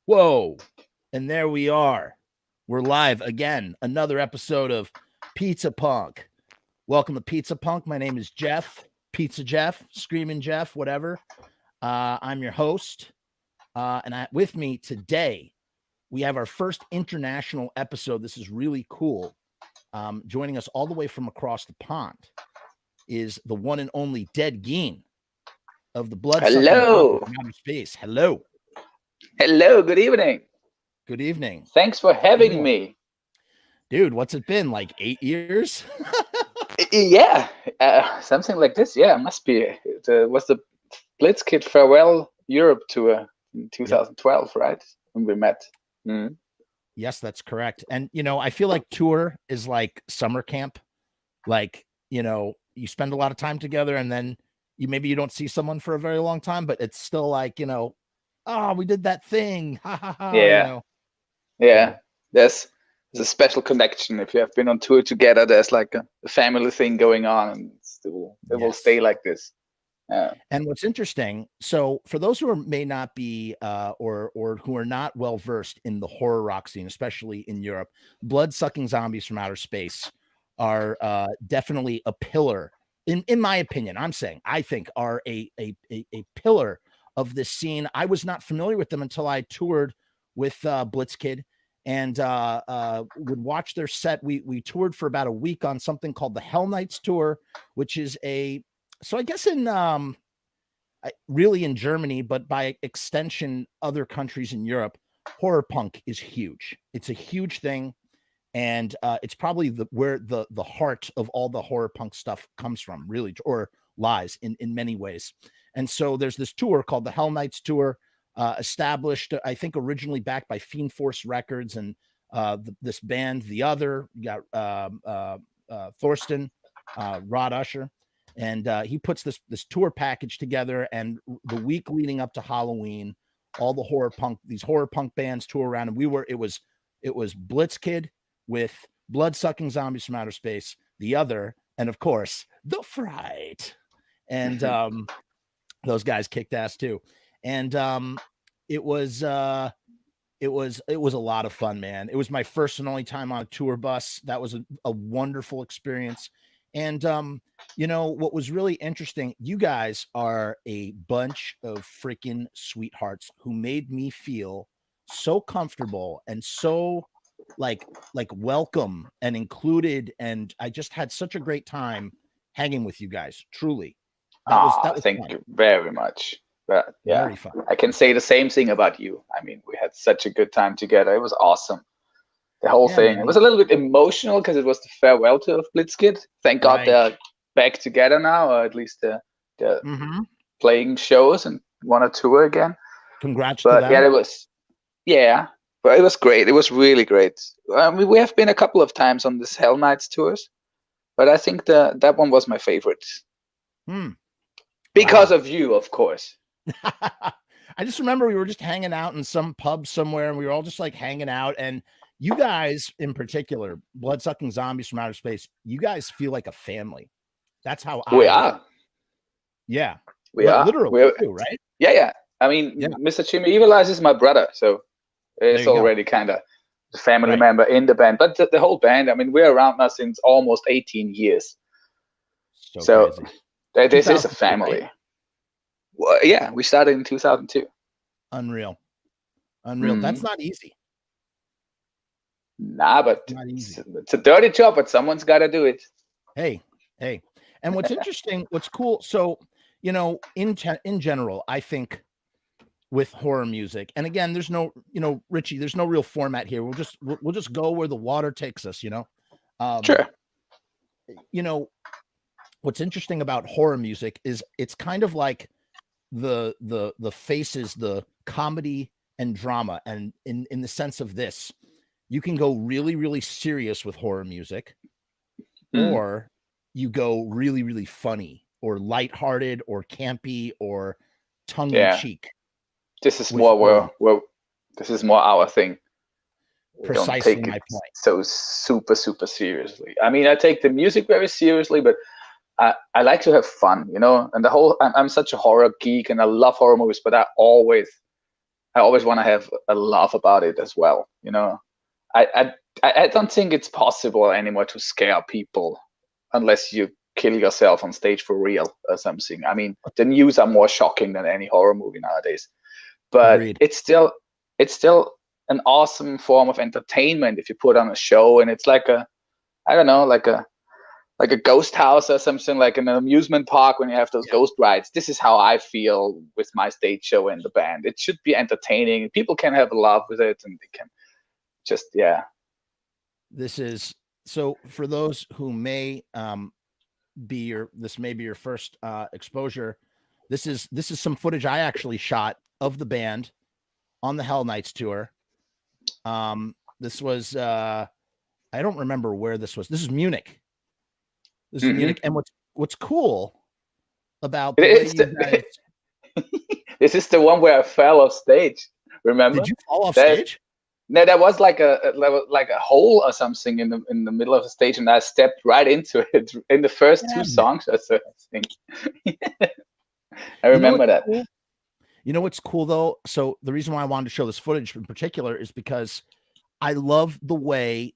Whoa. And there we are. We're live again. Another episode of Pizza Punk. Welcome to Pizza Punk. My name is Jeff. Pizza Jeff, Screaming Jeff, whatever. I'm your host. With me today, we have our first international episode. This is really cool. Joining us all the way from across the pond is the one and only Dead Gein of the Bloodsucking Zombies from outer space. Hello. Hello, good evening. Good evening. Thanks for having me. Dude, what's it been, like 8 years? Yeah, something like this. Yeah, it must be. It was the Blitzkid Farewell Europe tour in 2012, right? When we met. Mm. Yes, that's correct. And, I feel like tour is like summer camp. Like, you spend a lot of time together and then maybe you don't see someone for a very long time, but it's still like, oh, we did that thing. Ha ha ha. Yeah. Yeah. There's a special connection. If you have been on tour together, there's like a family thing going on, and it will stay like this. And what's interesting, so for those who may not be or who are not well versed in the horror rock scene, especially in Europe, Bloodsucking Zombies from outer space are definitely a pillar. In my opinion, I think are a pillar of this scene. I was not familiar with them until I toured with Blitzkid and would watch their set. We toured for about a week on something called the Hellnights tour, which is so I guess really in Germany, but by extension, other countries in Europe, horror punk is huge. It's a huge thing. And it's probably where the heart of all the horror punk stuff comes from, really, or lies in many ways. And so there's this tour called the Hellnights tour, established, I think, originally backed by Fiend Force Records and this band, The Other. You got Thorsten, Rod Usher, and he puts this tour package together. And the week leading up to Halloween, all these horror punk bands tour around, and it was Blitzkid with Bloodsucking Zombies from outer space, The Other, and of course the Fright. And those guys kicked ass too. And it was a lot of fun, man. It was my first and only time on a tour bus. That was a wonderful experience. And what was really interesting, you guys are a bunch of freaking sweethearts who made me feel so comfortable and so like welcome and included, and I just had such a great time hanging with you guys. Truly, that was thank fun. you very much. But yeah, very fun. I can say the same thing about you. I mean, we had such a good time together. It was awesome. The whole thing. Man. It was a little bit emotional because it was the farewell tour of Blitzkid. Thank God they're back together now, or at least they're playing shows and want to tour again. Congrats to them. Yeah, it was. Yeah. But it was great. It was really great. I mean, we have been a couple of times on this Hellnights tours, but I think that one was my favorite. Because of you, of course. I just remember we were just hanging out in some pub somewhere, and we were all just like hanging out. And you guys, in particular, Bloodsucking Zombies from outer space, you guys feel like a family. That's how we are. Yeah, we are literally too, right? Yeah. I mean, Mr. Jimmy Evilize is my brother, so. It's already kind of a family member in the band, but the whole band, I mean, we're around now since almost 18 years. So this is a family. Right? Well, yeah, we started in 2002. Unreal. That's not easy. Nah, but it's a dirty job, but someone's got to do it. Hey. And what's interesting, what's cool, so, in general, I think with horror music, and again, there's no, Richy, there's no real format here. We'll just go where the water takes us, Sure. What's interesting about horror music is it's kind of like the faces, the comedy and drama, and in the sense of this, you can go really, really serious with horror music, or you go really, really funny or lighthearted or campy or tongue in cheek. This is more this is more our thing. We Precisely don't take my it point. So super seriously. I mean, I take the music very seriously, but I like to have fun, And the whole I'm such a horror geek and I love horror movies, but I always I always want to have a laugh about it as well. You know, I don't think it's possible anymore to scare people unless you kill yourself on stage for real or something. I mean, the news are more shocking than any horror movie nowadays. But Agreed. it's still an awesome form of entertainment if you put on a show, and it's like a, I don't know, like a ghost house or something, like an amusement park when you have those ghost rides. This is how I feel with my stage show and the band. It should be entertaining. People can have a laugh with it, and they can just This is so for those who may be your first exposure. This is some footage I actually shot of the band on the Hellnights tour. This was I don't remember where this was. This is Munich. This is Munich. And what's cool about the way you guys... This is the one where I fell off stage. Remember? Did you fall off stage? No, there was like a hole or something in the middle of the stage, and I stepped right into it in the first two songs. I think. I remember that. Cool? You know what's cool though? So the reason why I wanted to show this footage in particular is because I love the way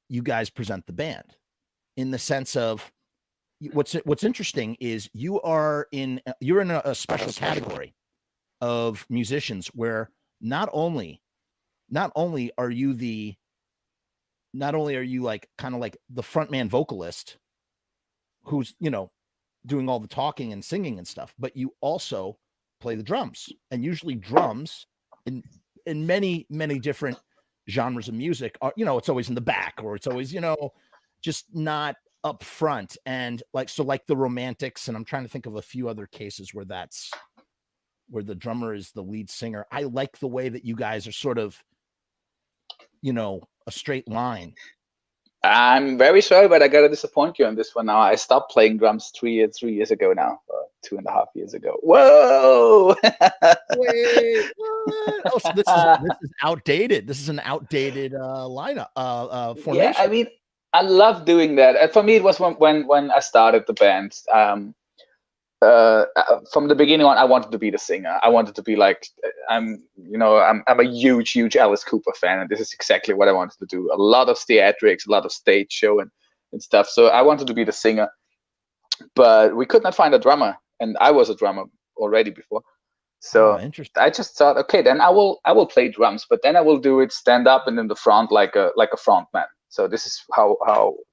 you guys present the band, in the sense of what's interesting is you're in a special category of musicians where not only are you like kind of like the frontman vocalist who's, you know, doing all the talking and singing and stuff, but you also play the drums. And usually drums in many different genres of music are, you know, it's always in the back, or it's always, you know, just not up front. And like the Romantics, and I'm trying to think of a few other cases where the drummer is the lead singer. I like the way that you guys are sort of, you know, a straight line. I'm very sorry, but I gotta disappoint you on this one now. I stopped playing drums 3 years ago now, or 2.5 years ago. Whoa! Wait, what? Oh, so this is outdated. This is an outdated lineup formation. Yeah, I mean, I love doing that. For me, it was when I started the band. From the beginning on, I wanted to be the singer. I wanted to be like, I'm a huge Alice Cooper fan, and this is exactly what I wanted to do. A lot of theatrics, a lot of stage show and stuff. So I wanted to be the singer, but we could not find a drummer, and I was a drummer already before. So I just thought, okay, then I will play drums, but then I will do it stand up and in the front like a frontman. So this is how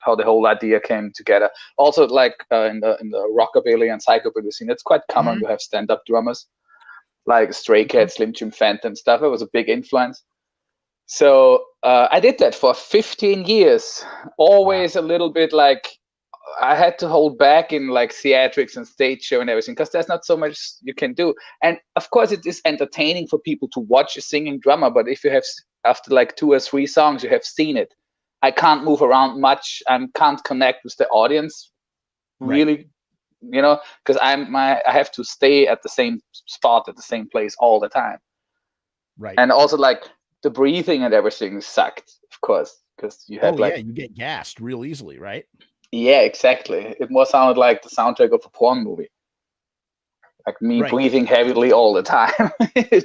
the whole idea came together. Also, like in the rockabilly and psychobilly scene, it's quite common to have stand-up drummers, like Stray Cats, Slim Jim Phantom stuff. It was a big influence. So I did that for 15 years. Always a little bit like I had to hold back in like theatrics and stage show and everything, because there's not so much you can do. And of course, it is entertaining for people to watch a singing drummer. But if you have, after like 2 or 3 songs, you have seen it. I can't move around much. I can't connect with the audience, really, you know, because I have to stay at the same spot at the same place all the time. Right. And also, like, the breathing and everything sucked, of course, because you have you get gassed real easily, right? Yeah, exactly. It more sounded like the soundtrack of a porn movie, like me breathing heavily all the time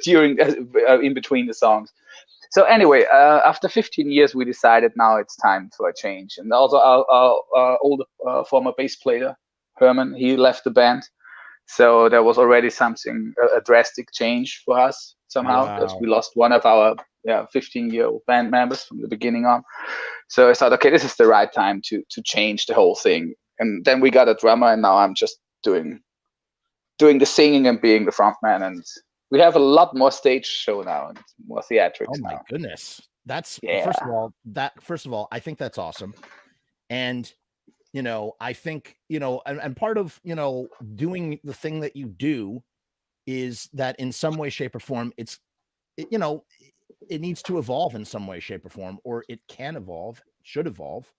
during in between the songs. So anyway, after 15 years, we decided now it's time for a change. And also our old former bass player, Herman, he left the band. So there was already a drastic change for us somehow, because we lost one of our 15-year-old band members from the beginning on. So I thought, okay, this is the right time to change the whole thing. And then we got a drummer, and now I'm just doing the singing and being the front man. And we have a lot more stage show now and more theatrics. Oh my now. Goodness. That's first of all, I think that's awesome. And, you know, I think, you know, and part of, you know, doing the thing that you do is that in some way, shape or form, you know, it needs to evolve in some way, shape or form, or it can evolve, should evolve.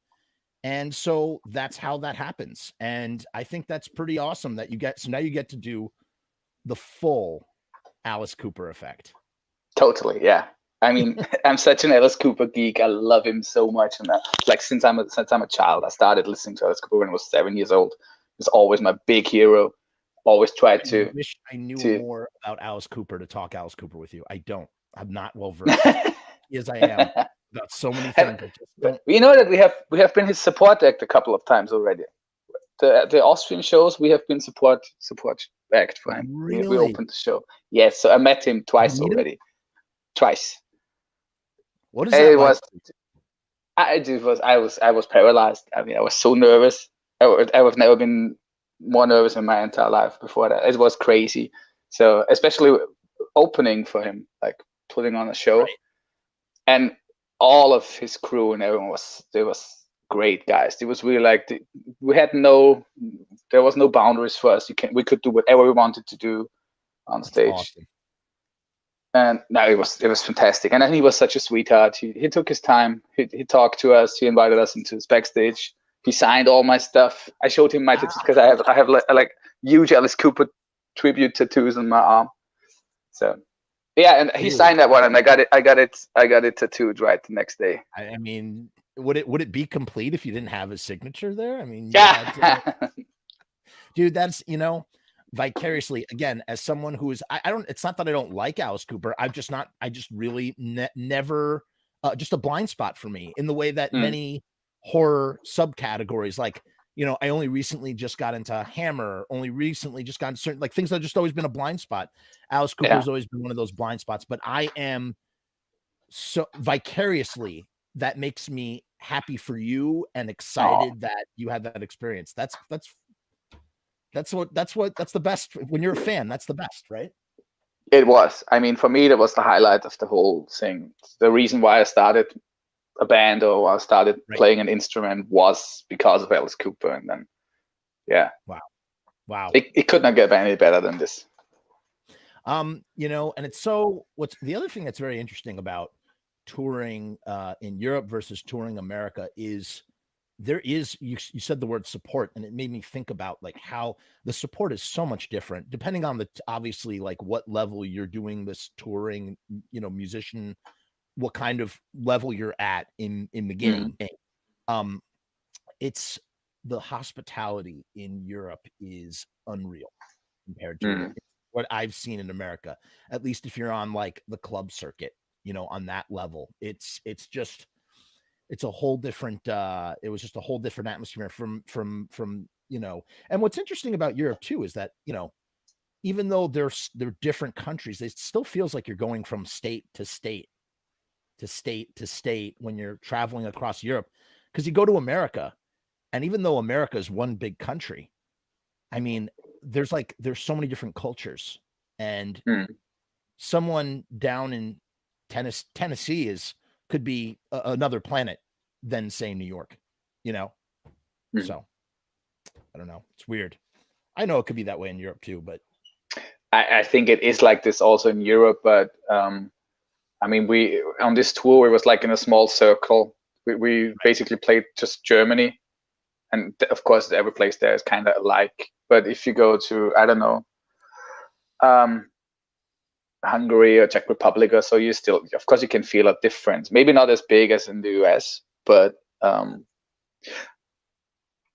And so that's how that happens. And I think that's pretty awesome that now you get to do the full Alice Cooper effect. Totally, yeah. I mean, I'm such an Alice Cooper geek. I love him so much, and like since I'm a child, I started listening to Alice Cooper when I was 7 years old. He's always my big hero. always tried to. I wish I knew more about Alice Cooper to talk Alice Cooper with you. I don't. I'm not well versed. Yes, I am about so many things. I just don't. You know that we have been his support act a couple of times already. The Austrian shows we have been support act for him. Really? We opened the show. Yes, so I met him twice already. Twice. What is that like? I was paralyzed. I mean, I was so nervous. I've never been more nervous in my entire life before that. It was crazy. So especially opening for him, like putting on a show, right. And all of his crew and everyone was great guys. It was really like there was no boundaries for us. We could do whatever we wanted to do on stage. Awesome. And no, it was fantastic. And then he was such a sweetheart. He took his time. He talked to us. He invited us into his backstage. He signed all my stuff. I showed him my tattoos because I have like huge Alice Cooper tribute tattoos on my arm. So yeah, and he signed that one, and I got it tattooed right the next day. I mean, would it be complete if you didn't have his signature there? I mean, yeah, dude, that's vicariously, again, as someone who is, I don't, it's not that I don't like Alice Cooper. I just really never, just a blind spot for me in the way that many horror subcategories, like, I only recently just got into Hammer, only recently just got into certain, like, things that have just always been a blind spot. Alice Cooper has always been one of those blind spots, but I am so vicariously, that makes me happy for you and excited that you had that experience. That's the best. When you're a fan, that's the best, right? It was. I mean, for me, that was the highlight of the whole thing. The reason why I started a band or I started playing an instrument was because of Alice Cooper. And then, yeah. Wow. It could not get any better than this. And it's what's the other thing that's very interesting about touring in Europe versus touring America is there is, you said the word support, and it made me think about like how the support is so much different depending on obviously like what level you're doing this touring, musician, what kind of level you're at in the game. It's the hospitality in Europe is unreal compared to what I've seen in America, at least if you're on like the club circuit, on that level. It's a whole different it was just a whole different atmosphere from and what's interesting about Europe too is that even though they're different countries, it still feels like you're going from state to state to state to state when you're traveling across Europe, because you go to America, and even though America is one big country, I mean, there's so many different cultures, and someone down in Tennessee could be another planet than say New York, so I don't know. It's weird. I know it could be that way in Europe too, but I think it is like this also in Europe. But I mean, we on this tour, it was like in a small circle. We basically played just Germany, and of course, every place there is kind of alike. But if you go to, I don't know, Hungary or Czech Republic or so, you still, of course, you can feel a difference. Maybe not as big as in the US, but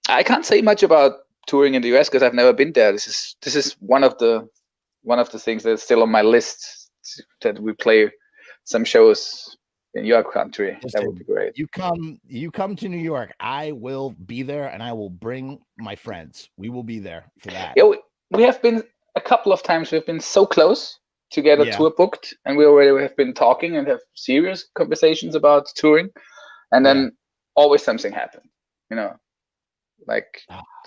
I can't say much about touring in the US because I've never been there. This is one of the things that's still on my list, that we play some shows in your country. That would be great. You come to New York, I will be there, and I will bring my friends. We will be there for that. Yeah, we have been a couple of times. We've been so close to get a tour booked, and we already have been talking and have serious conversations about touring, and then always something happened. Like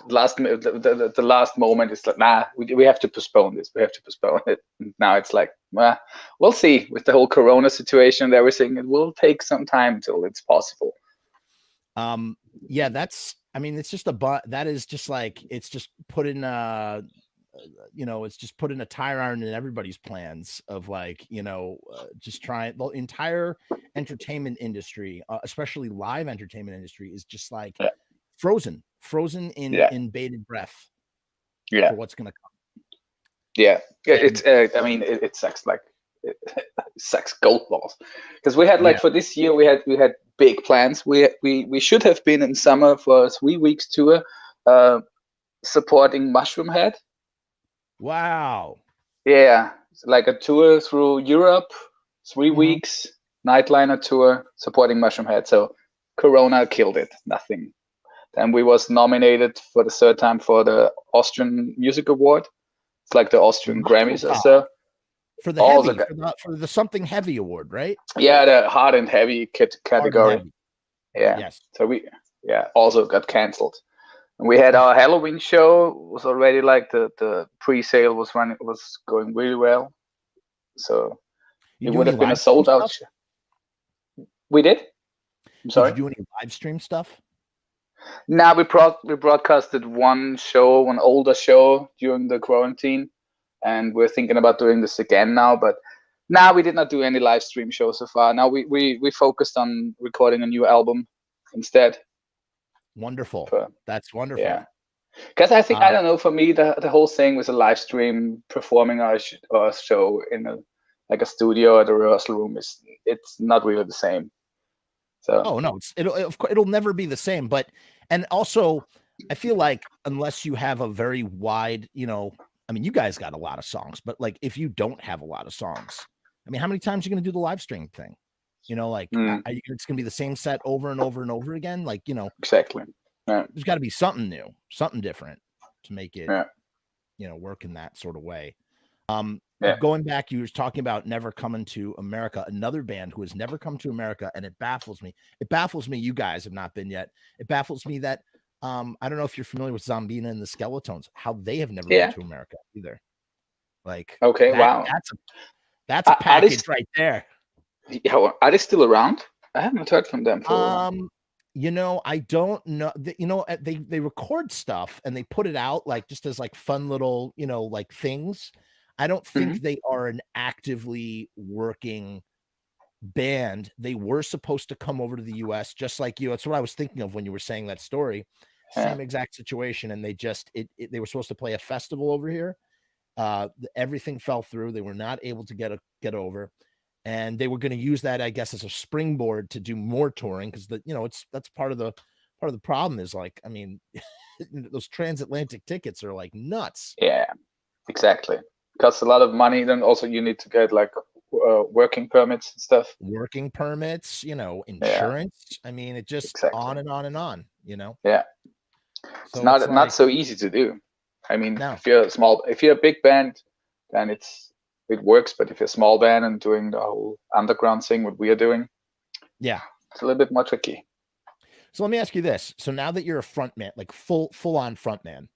the last moment is like, nah, we have to postpone this. We have to postpone it. And now it's like, well, we'll see. With the whole Corona situation and everything, it will take some time till it's possible. Yeah, it's just that is just like, it's just put in it's just put in a tire iron in everybody's plans of like, just trying. The entire entertainment industry, especially live entertainment industry, is just like frozen in bated breath for what's gonna come. It sucks, like it sucks gold balls, because we had for this year we had big plans. We should have been in summer for a 3 weeks tour supporting Mushroom Head, Wow. Yeah, it's like a tour through Europe, 3 weeks, nightliner tour supporting Mushroomhead. So Corona killed it. Nothing. Then we was nominated for the third time for the Austrian Music Award. It's like the Austrian Grammys or so. For the heavy, for the something heavy award, right? Yeah, the hard and heavy category. Heavy. Yeah. Yes. So we also got cancelled. And we had our Halloween show. Was already like the pre-sale was going really well. So it would have been a sold out show. We did. I'm sorry. Did you do any live stream stuff? Now we broadcasted one older show during the quarantine, and we're thinking about doing this again now. But now we did not do any live stream shows so far. Now we focused on recording a new album instead. Wonderful. That's wonderful. Yeah, because I think I don't know. For me, the whole thing with a live stream performing our show in a studio or the rehearsal room it's not really the same. So no, it'll never be the same. But and also, I feel like unless you have a very wide, I mean, you guys got a lot of songs, but like if you don't have a lot of songs, I mean, how many times are you going to do the live stream thing? It's going to be the same set over and over and over again. Like, exactly. Yeah. There's got to be something new, something different to make it, work in that sort of way. Going back, you were talking about never coming to America, another band who has never come to America. And it baffles me. You guys have not been yet. It baffles me that, I don't know if you're familiar with Zombina and the Skeletones, how they have never been to America either. Like, okay, wow. That's a package right there. Yeah, are they still around? I haven't heard from them for a while. I don't know. They record stuff and they put it out like just as like fun little, like things. I don't think they are an actively working band. They were supposed to come over to the US just like you. That's what I was thinking of when you were saying that story. Same exact situation. And they just they were supposed to play a festival over here. Everything fell through. They were not able to get over. And they were going to use that, I guess, as a springboard to do more touring because that's part of the problem is like, I mean, those transatlantic tickets are like nuts. Yeah, exactly. Costs a lot of money. Then also you need to get like working permits and stuff. Working permits, insurance. Yeah. I mean, it just on and on and on. Yeah, so it's not so easy to do. I mean, if you're a big band, then it works. But if you're a small band and doing the whole underground thing, what we are doing, it's a little bit more tricky. So let me ask you this: so now that you're a frontman, like full on frontman,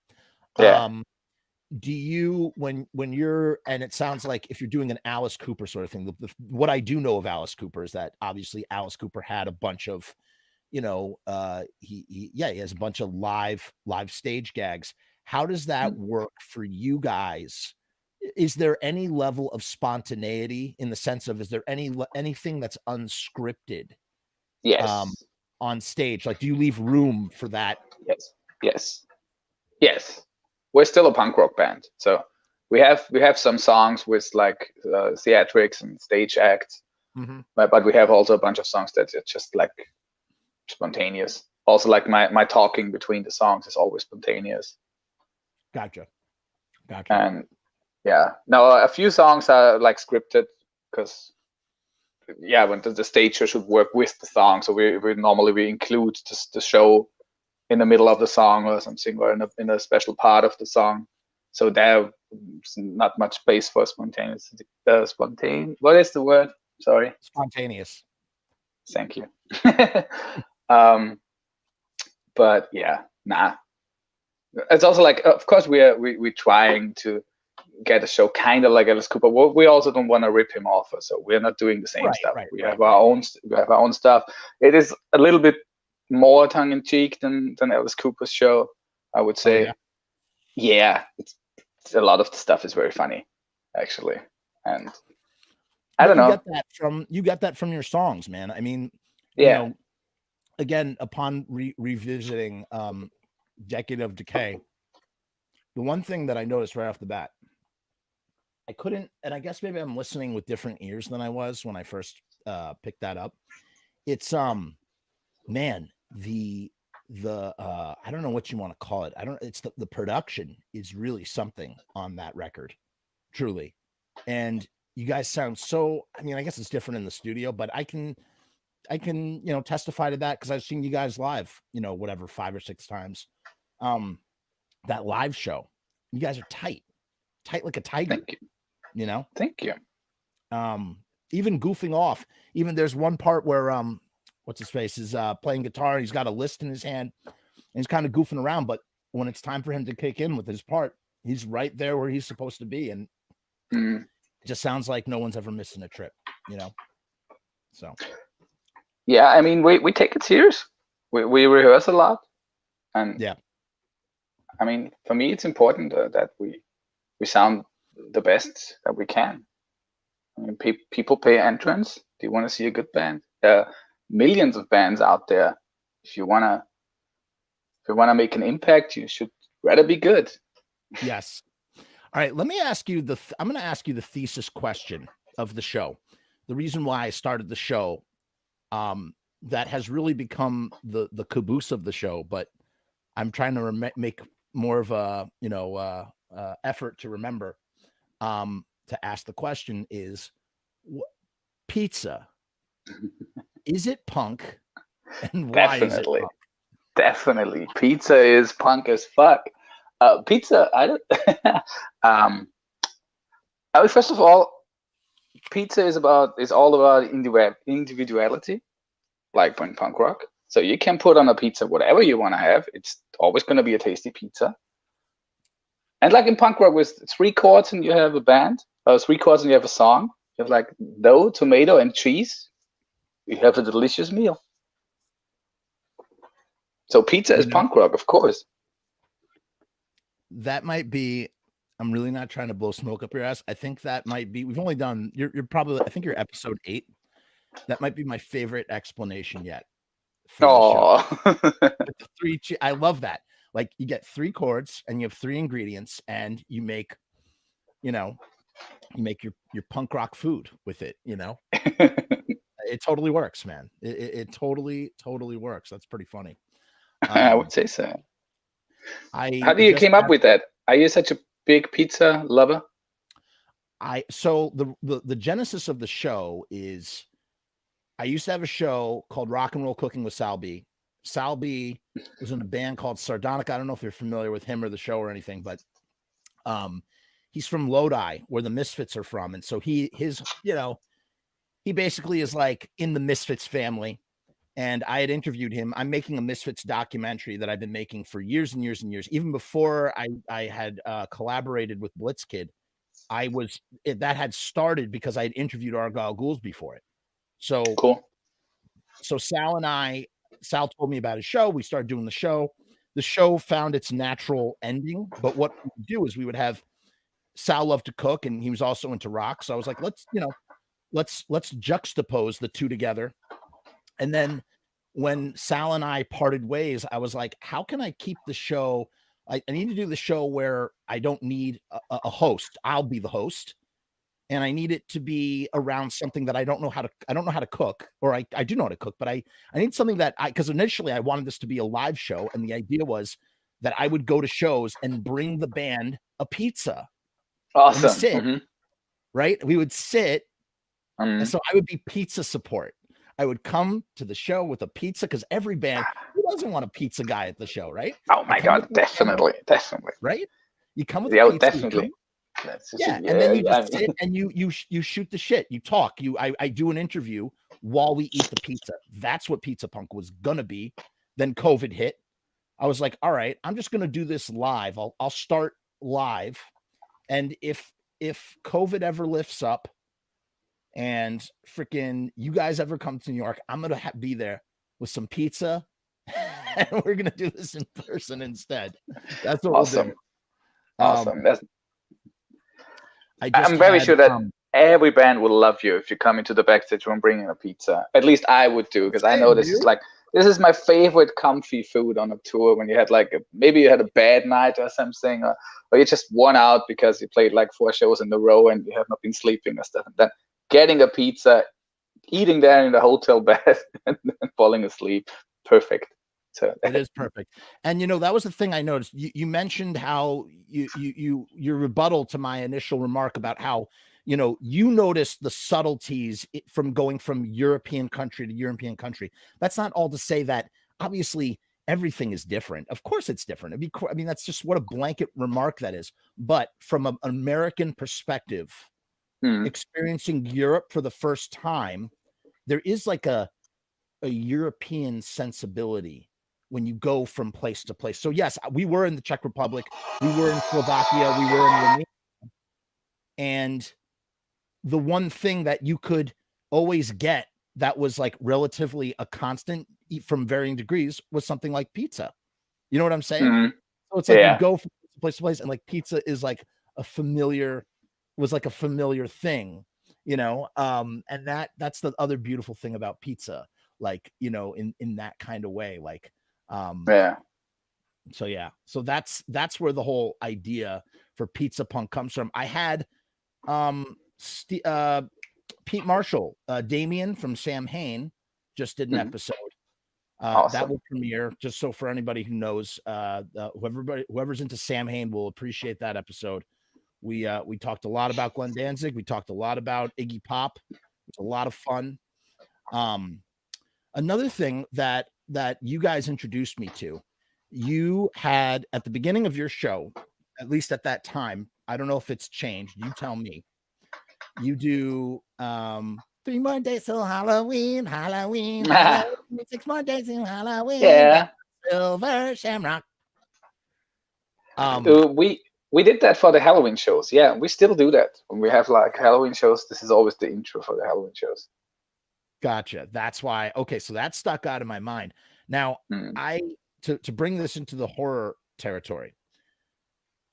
do you when you're and it sounds like if you're doing an Alice Cooper sort of thing, what I do know of Alice Cooper is that obviously Alice Cooper had a bunch of, he has a bunch of live stage gags. How does that work for you guys? Is there any level of spontaneity in the sense of, is there anything that's unscripted? Yes. On stage, like, do you leave room for that? Yes. We're still a punk rock band, so we have some songs with like theatrics and stage acts, but we have also a bunch of songs that are just like spontaneous. Also, like my talking between the songs is always spontaneous. Gotcha. And now a few songs are like scripted because when the stage show should work with the song, so we normally include the show in the middle of the song or something, or in a special part of the song. So there's not much space for spontaneous. What is the word? Sorry. Spontaneous. Thank you. But it's also like, of course, we're trying to get a show kind of like Alice Cooper. We also don't want to rip him off, so we're not doing the same stuff. We have our own stuff. It is a little bit more tongue-in-cheek than Alice Cooper's show, I would say. It's a lot of the stuff is very funny, actually, and I don't know. You got that from your songs, man. I mean, again, upon revisiting Decade of Decay, the one thing that I noticed right off the bat, I couldn't, and I guess maybe I'm listening with different ears than I was when I first picked that up. It's man, the I don't know what you want to call it. It's the production is really something on that record, truly. And you guys sound so, I mean, I guess it's different in the studio, but I can, testify to that because I've seen you guys live, whatever, 5 or 6 times. That live show, you guys are tight like a tiger. Thank you. Thank you. Even goofing off. Even there's one part where what's his face is playing guitar and he's got a list in his hand and he's kind of goofing around, but when it's time for him to kick in with his part, he's right there where he's supposed to be, and it just sounds like no one's ever missing a trip, So yeah, I mean, we take it serious. We rehearse a lot, and yeah, I mean, for me, it's important that we sound the best that we can. I mean, people pay entrance. Do you want to see a good band? There are millions of bands out there. If you wanna make an impact, you should rather be good. Yes. All right. Let me ask you I'm going to ask you the thesis question of the show. The reason why I started the show, that has really become the caboose of the show, but I'm trying to make more of a effort to remember. To ask the question is, pizza, is it punk, and why is it punk? Definitely, pizza is punk as fuck. Pizza, I don't. I mean, first of all, pizza is all about individuality, like when punk rock. So you can put on a pizza whatever you want to have. It's always going to be a tasty pizza. And like in punk rock, with 3 chords and you have a band, 3 chords and you have a song. You have like dough, tomato, and cheese. You have a delicious meal. So pizza is punk rock, of course. That might be. I'm really not trying to blow smoke up your ass. I think that might be. We've only done. You're probably. I think you're episode 8. That might be my favorite explanation yet. Oh, I love that. Like, you get 3 chords and you have 3 ingredients, and you make, you make your punk rock food with it. It totally works, man. It totally works. That's pretty funny. I would say so. How do you came up with that? Are you such a big pizza lover? So the genesis of the show is, I used to have a show called Rock and Roll Cooking with Sal B. Sal B was in a band called Sardonic. I don't know if you're familiar with him or the show or anything, but he's from Lodi, where the Misfits are from, and so he basically is like in the Misfits family. And I had interviewed him. I'm making a Misfits documentary that I've been making for years and years and years. Even before I had collaborated with Blitzkid, that had started because I had interviewed Argyle Ghouls before it. So cool. So Sal told me about his show. We started doing the show. The show found its natural ending. But what we would do is we would have Sal loved to cook, and he was also into rock. So I was like, let's juxtapose the two together. And then when Sal and I parted ways, I was like, how can I keep the show? I need to do the show where I don't need a host. I'll be the host. And I need it to be around something that I don't know how to cook, or I do know how to cook, but I need something because initially I wanted this to be a live show. And the idea was that I would go to shows and bring the band a pizza. Awesome. Sit, right? We would sit. And so I would be pizza support. I would come to the show with a pizza, because every band, who doesn't want a pizza guy at the show, right? Oh my God, definitely. Right? You come with a pizza. Definitely. And then you just sit and you shoot the shit. You talk. I do an interview while we eat the pizza. That's what Pizza Punk was gonna be. Then COVID hit. I was like, all right, I'm just gonna do this live. I'll start live, and if COVID ever lifts up, and freaking you guys ever come to New York, I'm gonna be there with some pizza, and we're gonna do this in person instead. That's what awesome. We'll do. Awesome. I'm very sure that every band will love you if you come into the backstage room bringing a pizza. At least I would do, because I know this is my favorite comfy food on a tour. When you had maybe you had a bad night or something, or you just worn out because you played 4 shows in a row and you have not been sleeping or stuff. And then getting a pizza, eating there in the hotel bed, and then falling asleep, perfect. So it is perfect. And that was the thing I noticed. You mentioned how your rebuttal to my initial remark about how you noticed the subtleties from going from European country to European country. That's not all to say that obviously everything is different. Of course it's different. I mean, that's just what a blanket remark that is. But from an American perspective, experiencing Europe for the first time, there is like a European sensibility when you go from place to place. So yes, we were in the Czech Republic, we were in Slovakia, we were in Romania. And the one thing that you could always get that was like relatively a constant from varying degrees was something like pizza. You know what I'm saying? So it's like you go from place to place and like pizza is like a familiar thing, and that's the other beautiful thing about pizza, like, in that kind of way, like, so that's where the whole idea for Pizza Punk comes from. I had Pete Marshall, Damien from Sam Hain just did an episode. Awesome. That will premiere, just so for anybody who knows, whoever's into Sam Hain will appreciate that episode. We talked a lot about Glenn Danzig. We talked a lot about Iggy Pop. It's a lot of fun. Another thing that you guys introduced me to, you had at the beginning of your show, at least at that time, I don't know if it's changed, you tell me, you do 3 more days till Halloween, 6 more days till Halloween. Yeah. Silver Shamrock. We did that for the Halloween shows. Yeah, we still do that. When we have like Halloween shows, this is always the intro for the Halloween shows. Gotcha. That's why. Okay, so that stuck out of my mind. Now, to bring this into the horror territory,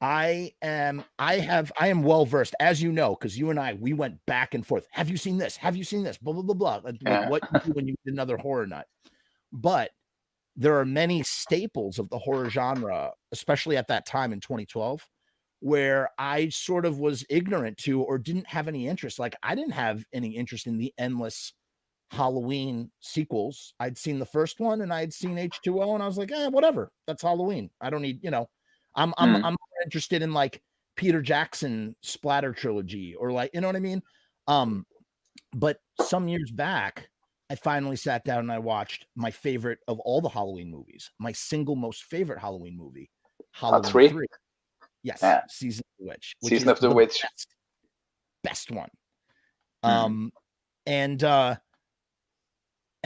I am well versed, as you know, because you and we went back and forth. Have you seen this? Have you seen this? Blah blah blah blah. Like what you do when you did another horror nut. But there are many staples of the horror genre, especially at that time in 2012, where I sort of was ignorant to or didn't have any interest. Like I didn't have any interest in the endless Halloween sequels. I'd seen the first one and I'd seen H2O and I was like, whatever. That's Halloween. I don't need, I'm more interested in like Peter Jackson splatter trilogy or like, you know what I mean? But some years back, I finally sat down and I watched my favorite of all the Halloween movies, my single most favorite Halloween movie, Halloween 3. Yes, Season of the Witch. Season of the Witch. Best one. And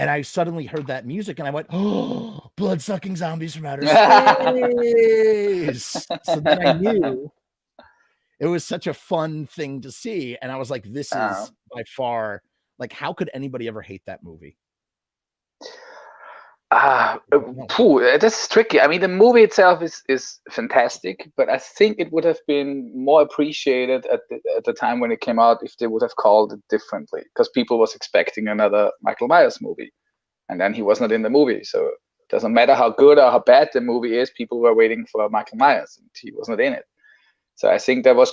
I suddenly heard that music and I went, oh, Bloodsucking Zombies from Outer Space. So then I knew it was such a fun thing to see. And I was like, this is by far, like, how could anybody ever hate that movie? That's tricky. I mean, the movie itself is fantastic, but I think it would have been more appreciated at the time when it came out if they would have called it differently, because people was expecting another Michael Myers movie, and then he was not in the movie. So it doesn't matter how good or how bad the movie is, people were waiting for Michael Myers, and he was not in it. So I think there was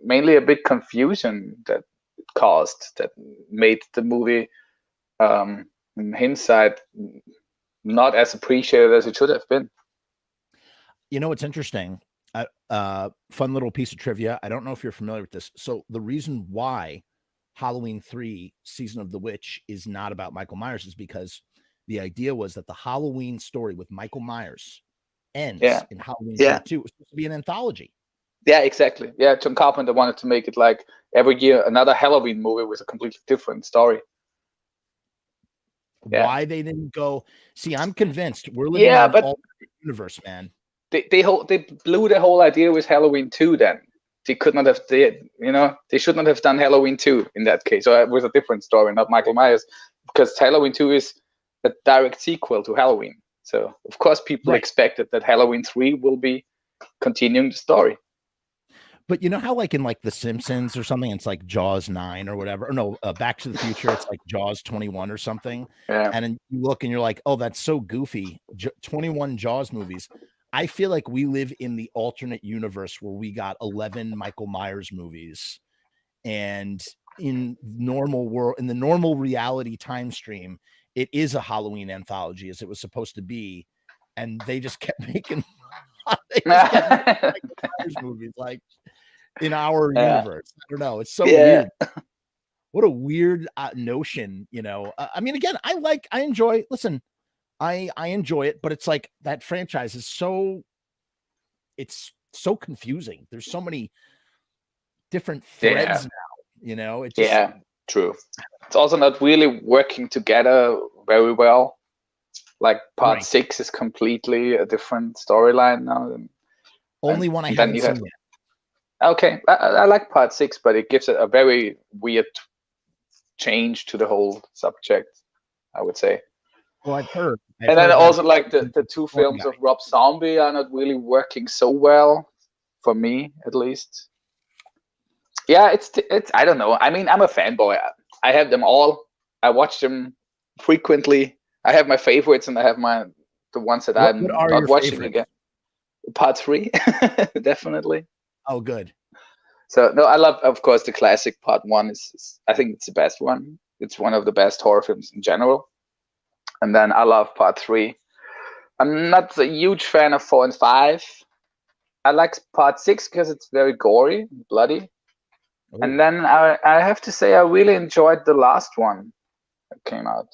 mainly a big confusion that it caused, that made the movie, in hindsight, not as appreciated as it should have been. You know, it's interesting. Fun little piece of trivia. I don't know if you're familiar with this. So the reason why Halloween 3 Season of the Witch is not about Michael Myers is because the idea was that the Halloween story with Michael Myers ends in Halloween 2. It was supposed to be an anthology. Yeah, exactly. Yeah, John Carpenter wanted to make it like every year another Halloween movie with a completely different story. Why they didn't go? See, I'm convinced we're living in an alternate universe, man. They blew the whole idea with Halloween 2. Then they could not have they should not have done Halloween 2 in that case, or with a different story, not Michael Myers, because Halloween 2 is a direct sequel to Halloween. So of course people expected that Halloween 3 will be continuing the story. But you know how like in like The Simpsons or something, it's like Jaws 9 or whatever. Or no, Back to the Future, it's like Jaws 21 or something. Yeah. And then you look and you're like, oh, that's so goofy. 21 Jaws movies. I feel like we live in the alternate universe where we got 11 Michael Myers movies. And in the normal reality time stream, it is a Halloween anthology as it was supposed to be. and they just kept making movies like in our universe. I don't know. It's so weird. What a weird notion, you know. I mean, again, I enjoy it, but it's like that franchise is it's so confusing. There's so many different threads now, you know. It's just, true. It's also not really working together very well. Like part 6 is completely a different storyline now. Only one I haven't seen yet. Okay, I like part 6, but it gives it a very weird change to the whole subject, I would say. Well, I've heard. And then also like the two films of Rob Zombie are not really working so well, for me at least. Yeah, it's I don't know. I mean, I'm a fanboy. I have them all. I watch them frequently. I have my favorites, and I have the ones that I'm not watching again. Part 3, definitely. Oh, good. So no, I love, of course, the classic part 1 is I think it's the best one. It's one of the best horror films in general. And then I love part 3. I'm not a huge fan of 4 and 5. I like part 6 because it's very gory, bloody. Ooh. And then I have to say I really enjoyed the last one that came out.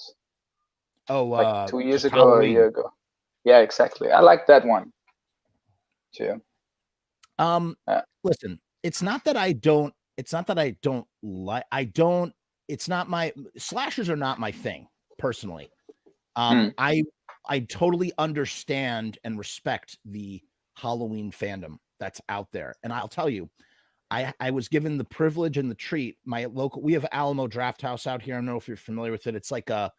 Oh, like 2 years ago or a year ago. Yeah, exactly. I like that one too. Listen, it's not that I don't like, it's not my, slashers are not my thing personally. I totally understand and respect the Halloween fandom that's out there. And I'll tell you, I was given the privilege and the treat. We have Alamo Draft House out here. I don't know if you're familiar with it. It's like a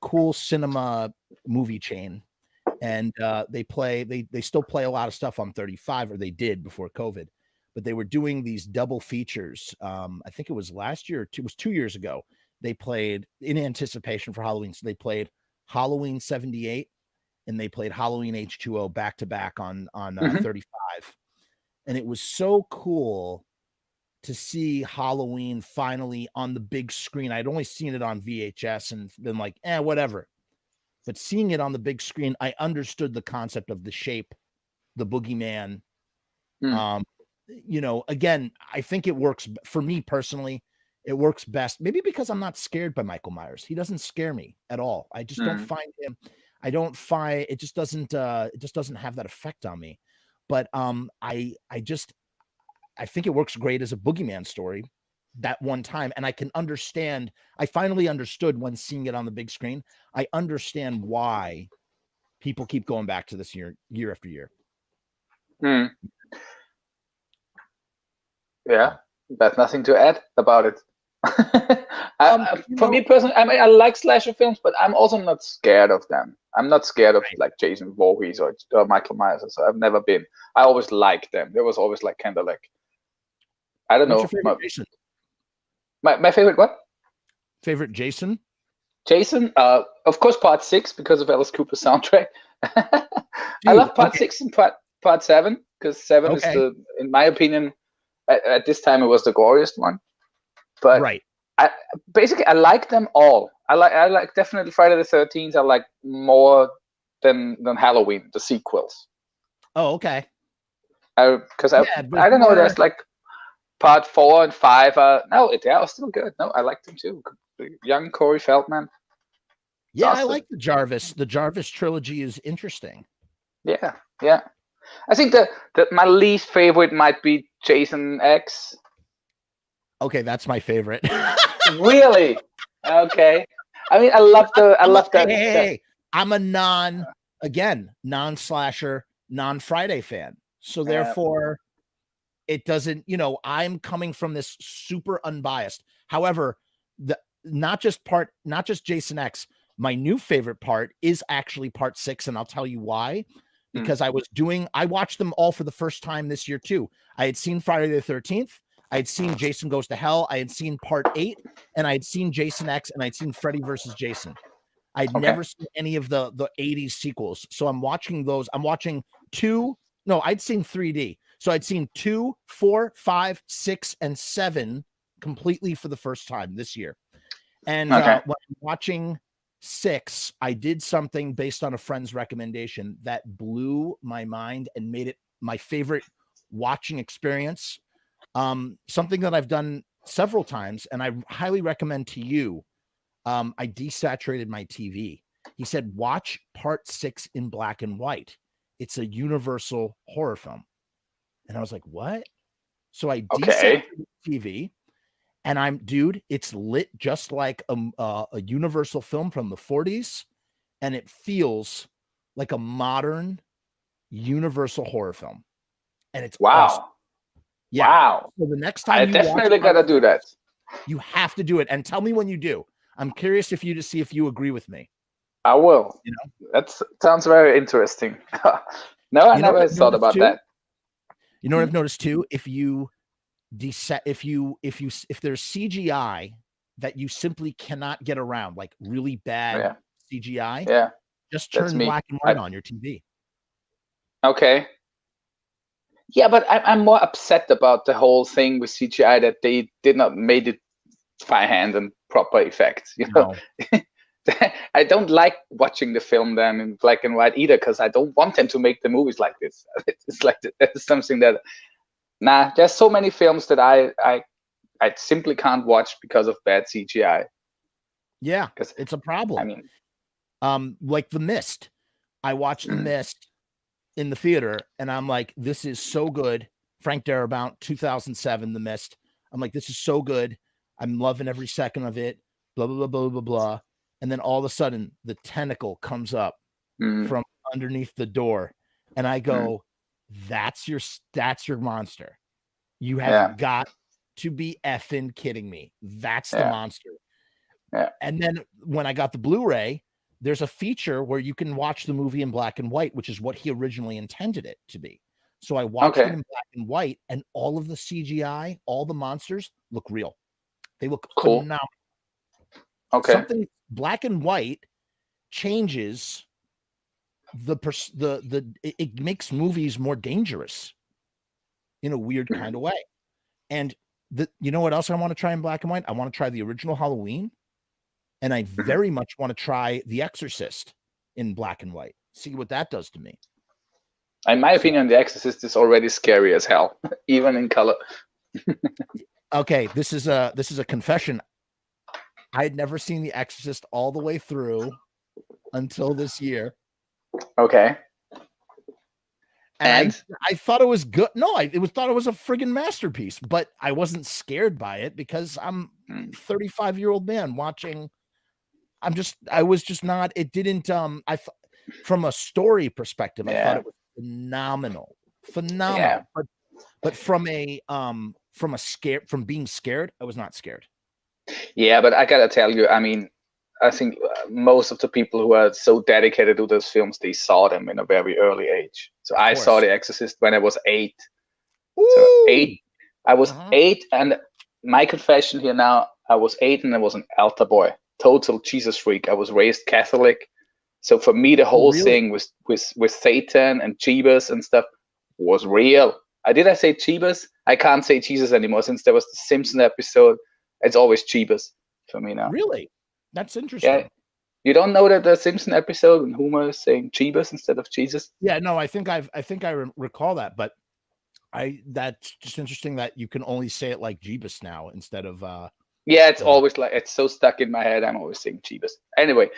cool cinema movie chain. And they still play a lot of stuff on 35, or they did before COVID, but they were doing these double features. I think it was last year, it was 2 years ago. They played in anticipation for Halloween. So they played Halloween 78 and they played Halloween H2O back to back on 35. And it was so cool to see Halloween finally on the big screen. I'd only seen it on VHS and been like, whatever. But seeing it on the big screen, I understood the concept of the shape, the boogeyman. You know, again, I think it works for me personally. It works best, maybe because I'm not scared by Michael Myers. He doesn't scare me at all. I just don't find him. It just doesn't have that effect on me. But I think it works great as a boogeyman story that one time. And I can understand, I finally understood when seeing it on the big screen. I understand why people keep going back to this year after year. Yeah, there's nothing to add about it. For me personally, I mean, I like slasher films, but I'm also not scared of them. I'm not scared of like Jason Voorhees or Michael Myers. So I've never been. I always liked them. There was always like kind of like, I don't know. What's your favorite Jason? My favorite what? Favorite Jason? Jason, of course, part 6 because of Alice Cooper's soundtrack. I love part 6 and part 7 because 7 is in my opinion, at this time it was the goriest one. But I like them all. I like definitely Friday the 13th. I like more than Halloween, the sequels. Oh, okay. Because I don't know. There's like part 4 and 5. They are still good. No, I like them too. Young Corey Feldman. Yeah, awesome. I like the Jarvis. The Jarvis trilogy is interesting. Yeah. I think that my least favorite might be Jason X. Okay, that's my favorite. Really? Okay. I mean, I love that. Hey, I'm a non-slasher, non-Friday fan. So therefore, it doesn't, I'm coming from this super unbiased. However, not just Jason X, my new favorite part is actually part 6, and I'll tell you why. Because I watched them all for the first time this year too. I had seen Friday the 13th. I had seen Jason Goes to Hell. I had seen part 8, and I had seen Jason X, and I'd seen Freddy versus Jason. I'd never seen any of the 80s sequels. So I'm watching those. I'm watching 2. No, I'd seen 3D. So I'd seen 2, 4, 5, 6, and 7 completely for the first time this year. And when I'm watching 6, I did something based on a friend's recommendation that blew my mind and made it my favorite watching experience. Something that I've done several times, and I highly recommend to you. I desaturated my TV. He said, watch part 6 in black and white. It's a universal horror film. And I was like, what? So I desaturated the TV, and it's lit just like a universal film from the 40s. And it feels like a modern universal horror film. And it's awesome. Yeah. Wow. So the next time I definitely got to do that. You have to do it. And tell me when you do. I'm curious to see if you agree with me. I will. That sounds very interesting. No, I never thought about that. You know what I've noticed too? If there's CGI that you simply cannot get around, like really bad CGI, just turn black and white on your TV. Okay. Yeah, but I'm more upset about the whole thing with CGI that they did not made it by hand and proper effects. I don't like watching the film then in black and white either, because I don't want them to make the movies like this. It's like that's something that there's so many films that I simply can't watch because of bad CGI. Yeah, it's a problem. I mean, like The Mist. I watched The Mist in the theater, and I'm like, this is so good. Frank Darabont, 2007, The Mist. I'm like, this is so good. I'm loving every second of it. Blah, blah, blah, blah, blah, blah. And then all of a sudden, the tentacle comes up from underneath the door. And I go, that's your monster. You have got to be effing kidding me. That's the monster. Yeah. And then when I got the Blu-ray, there's a feature where you can watch the movie in black and white, which is what he originally intended it to be. So I watched it in black and white, and all of the CGI, all the monsters look real. They look phenomenal. Okay. Something black and white changes it makes movies more dangerous in a weird kind of way. And you know what else I want to try in black and white? I want to try the original Halloween. And I very much want to try The Exorcist in black and white. See what that does to me. In my opinion, The Exorcist is already scary as hell, even in color. Okay, this is a confession. I had never seen The Exorcist all the way through until this year. Okay. And I thought it was good. No, I thought it was a friggin' masterpiece, but I wasn't scared by it because I'm a 35-year-old man watching. I was just not. It didn't. From a story perspective, I thought it was phenomenal. Yeah. But from being scared, I was not scared. Yeah, but I gotta tell you, I mean, I think most of the people who are so dedicated to those films, they saw them in a very early age. So I saw The Exorcist when I was 8. Ooh. So 8. I was 8, and my confession here now, I was 8 and I was an altar boy, total Jesus freak. I was raised Catholic. So for me, the whole thing with Satan and Jeebus and stuff was real. Did I say Jeebus? I can't say Jesus anymore since there was the Simpson episode. It's always Jeebus for me now. Really? That's interesting. Yeah. You don't know that the Simpson episode when Homer is saying Jeebus instead of Jesus? Yeah, no, I think I recall that, but that's just interesting that you can only say it like Jeebus now instead of yeah, it's always like, it's so stuck in my head. I'm always saying Jeebus. Anyway,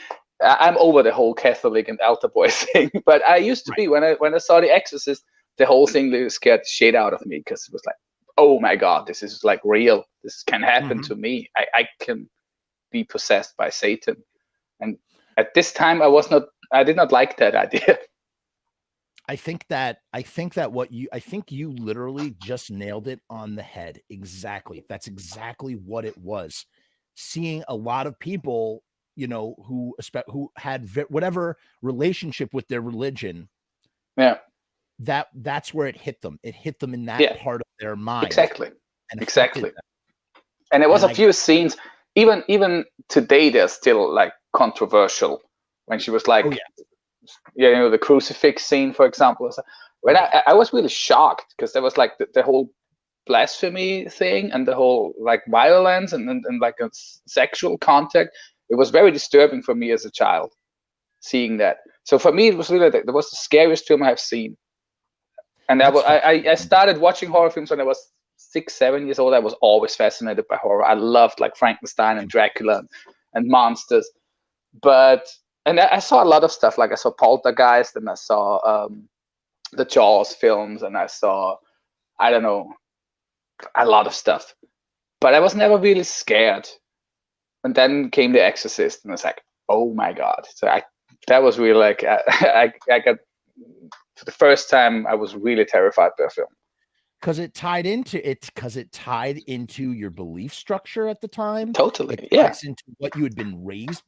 I'm over the whole Catholic and altar boy thing, but I used to be when I saw The Exorcist, the whole thing scared the shit out of me because it was like, oh my God, this is like real. This can happen to me. I can be possessed by Satan. And at this time, I did not like that idea. I think you literally just nailed it on the head. Exactly. That's exactly what it was. Seeing a lot of people, who had whatever relationship with their religion. Yeah. That's where it hit them. It hit them in that part of their mind. Exactly. Exactly. And there was a few scenes, even today, they're still like controversial. When she was like, the crucifix scene, for example. When I was really shocked because there was like the whole blasphemy thing and the whole like violence and like a sexual contact. it was very disturbing for me as a child seeing that. So for me, it was really, that was the scariest film I have seen. And I started watching horror films when I was 6, 7 years old. I was always fascinated by horror. I loved like Frankenstein and Dracula and monsters. And I saw a lot of stuff. Like I saw Poltergeist, and I saw the Jaws films, and I saw, I don't know, a lot of stuff. But I was never really scared. And then came The Exorcist, and I was like, oh my God. So that was really like, I got, for the first time, I was really terrified by a film. Because it tied into your belief structure at the time. Totally, it ties into what you had been raised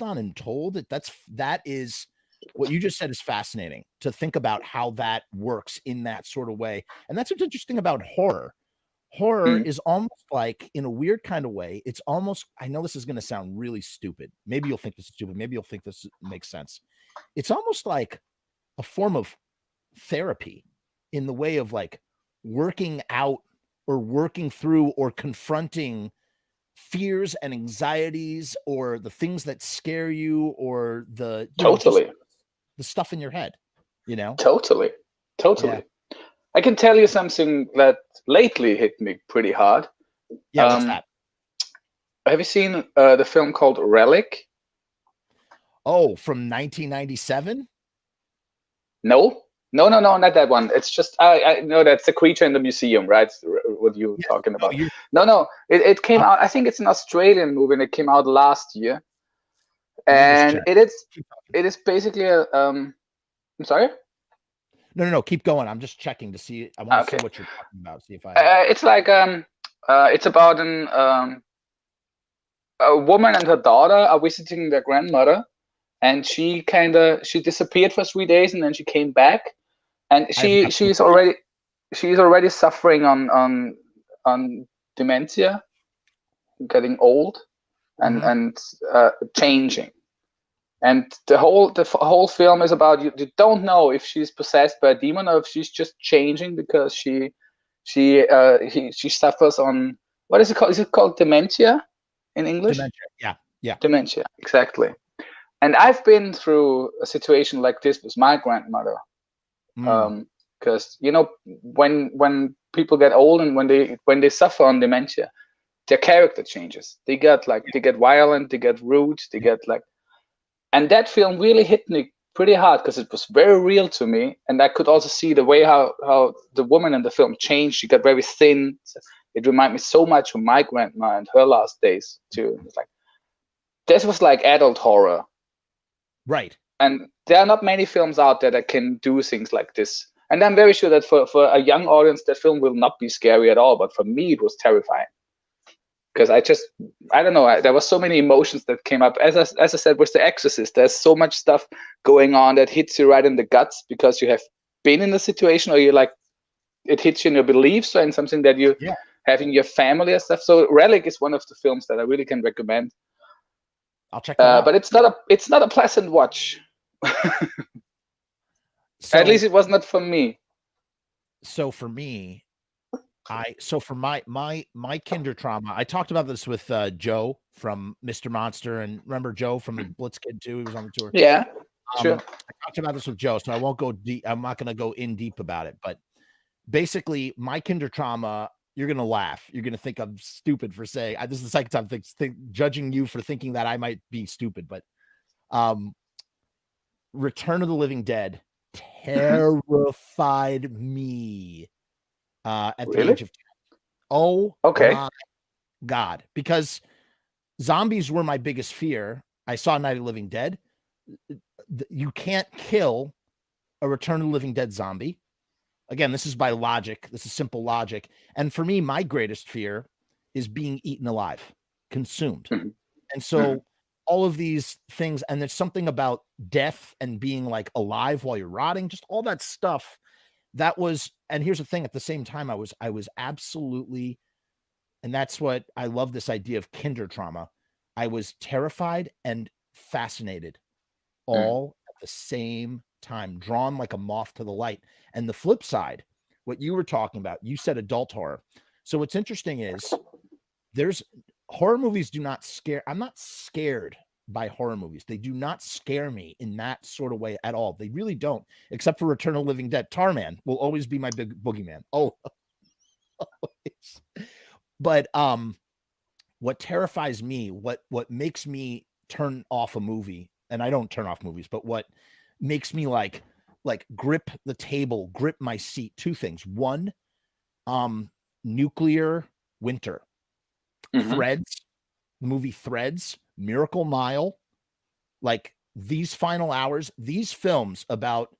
on and told. That is what you just said is fascinating to think about how that works in that sort of way. And that's what's interesting about horror. Horror is almost like, in a weird kind of way, it's almost, I know this is going to sound really stupid. Maybe you'll think this is stupid. Maybe you'll think this makes sense. It's almost like a form of therapy in the way of like working out or working through or confronting fears and anxieties or the things that scare you or the stuff in your head, Totally. Yeah. I can tell you something that lately hit me pretty hard. Yeah, what's that? Have you seen the film called Relic? Oh, from 1997? No, not that one. It's just I know that's the creature in the museum, right? What you're talking about? No, it came out. I think it's an Australian movie, and it came out last year. And it is basically a I'm sorry. No. Keep going. I'm just checking to see. I want to see what you're talking about. See if I. It's like it's about a woman and her daughter are visiting their grandmother, and she disappeared for 3 days, and then she came back, and she's already suffering on dementia, getting old, and changing. And the whole film is about you don't know if she's possessed by a demon or if she's just changing because she suffers on, what is it called? Is it called dementia in English? Dementia, yeah. Dementia, exactly. And I've been through a situation like this with my grandmother, because when people get old and when they suffer on dementia, their character changes. They get violent, they get rude, they get like. And that film really hit me pretty hard because it was very real to me. And I could also see the way how the woman in the film changed. She got very thin. It reminded me so much of my grandma and her last days too. It's like, this was like adult horror. Right. And there are not many films out there that can do things like this. And I'm very sure that for a young audience, that film will not be scary at all. But for me, it was terrifying. Because I don't know, there were so many emotions that came up. As I said, with The Exorcist, there's so much stuff going on that hits you right in the guts because you have been in the situation, or it hits you in your beliefs or in something that you have in your family and stuff. So Relic is one of the films that I really can recommend. I'll check that out. But it's not a pleasant watch. At least it was not for me. So for me, for my kinder trauma, I talked about this with Joe from Mr. Monster, and remember Joe from the Blitzkid too? He was on the tour. Yeah, sure. I talked about this with Joe, so I won't go deep. I'm not going to go in deep about it, but basically, my kinder trauma. You're going to laugh. You're going to think I'm stupid for saying. This is the second time judging you for thinking that I might be stupid, but Return of the Living Dead terrified me. At the age of 10. Oh, okay. My God. Because zombies were my biggest fear. I saw Night of the Living Dead. You can't kill a Return of the Living Dead zombie. Again, this is by logic. This is simple logic. And for me, my greatest fear is being eaten alive, consumed. And so all of these things, and there's something about death and being like alive while you're rotting, just all that stuff. That was, and here's the thing, at the same time, I was absolutely, and that's what I love, this idea of kinder trauma. I was terrified and fascinated all at the same time, drawn like a moth to the light. And the flip side, what you were talking about, you said adult horror. So what's interesting is horror movies do not scare. I'm not scared by horror movies. They do not scare me in that sort of way at all. They really don't, except for Return of the Living Dead. Tarman will always be my big boogeyman. Oh, always. But what terrifies me, what makes me turn off a movie, and I don't turn off movies, but what makes me like grip the table, grip my seat, two things. One, nuclear winter. Threads, the movie Threads, Miracle Mile, like these final hours, these films about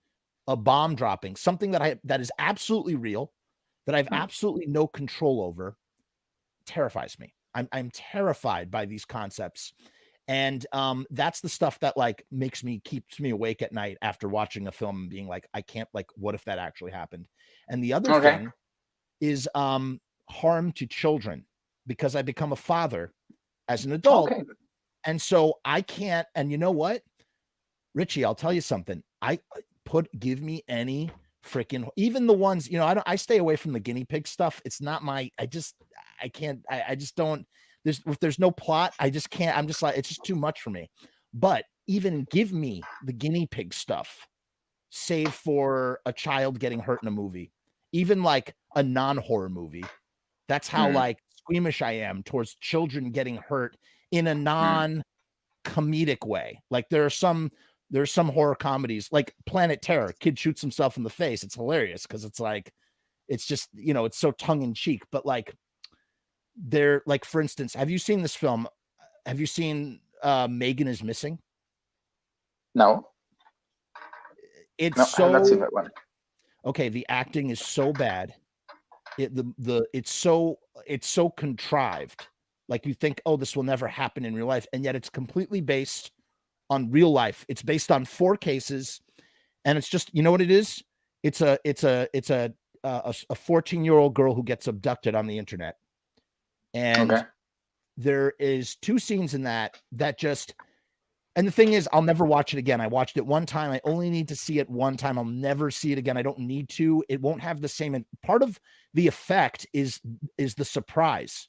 a bomb dropping, something that is absolutely real, that I've absolutely no control over, terrifies me. I'm terrified by these concepts. And that's the stuff that like keeps me awake at night after watching a film and being like, I can't, like, what if that actually happened? And the other thing is harm to children, because I become a father as an adult. Okay. And so I can't, and you know what, Richie, I'll tell you something. Give me any freaking, even the ones, you know, I stay away from the guinea pig stuff. It's not my, I just don't, if there's no plot, I just can't, I'm just like, it's just too much for me. But even give me the guinea pig stuff, save for a child getting hurt in a movie, even like a non-horror movie. That's how like squeamish I am towards children getting hurt in a non-comedic way. Like there's some horror comedies like Planet Terror, kid shoots himself in the face. It's hilarious because it's like, it's just, you know, it's so tongue in cheek, but like they're like, for instance, have you seen this film? Have you seen Megan is Missing? No. It's I've not seen that one. Okay. The acting is so bad. It's so contrived. Like you think, oh, this will never happen in real life. And yet it's completely based on real life. It's based on 4 cases. And it's just, you know what it is? It's a 14-year-old girl who gets abducted on the internet. And there is 2 scenes in that just, and the thing is, I'll never watch it again. I watched it one time. I only need to see it one time. I'll never see it again. I don't need to. It won't have the same. And part of the effect is the surprise.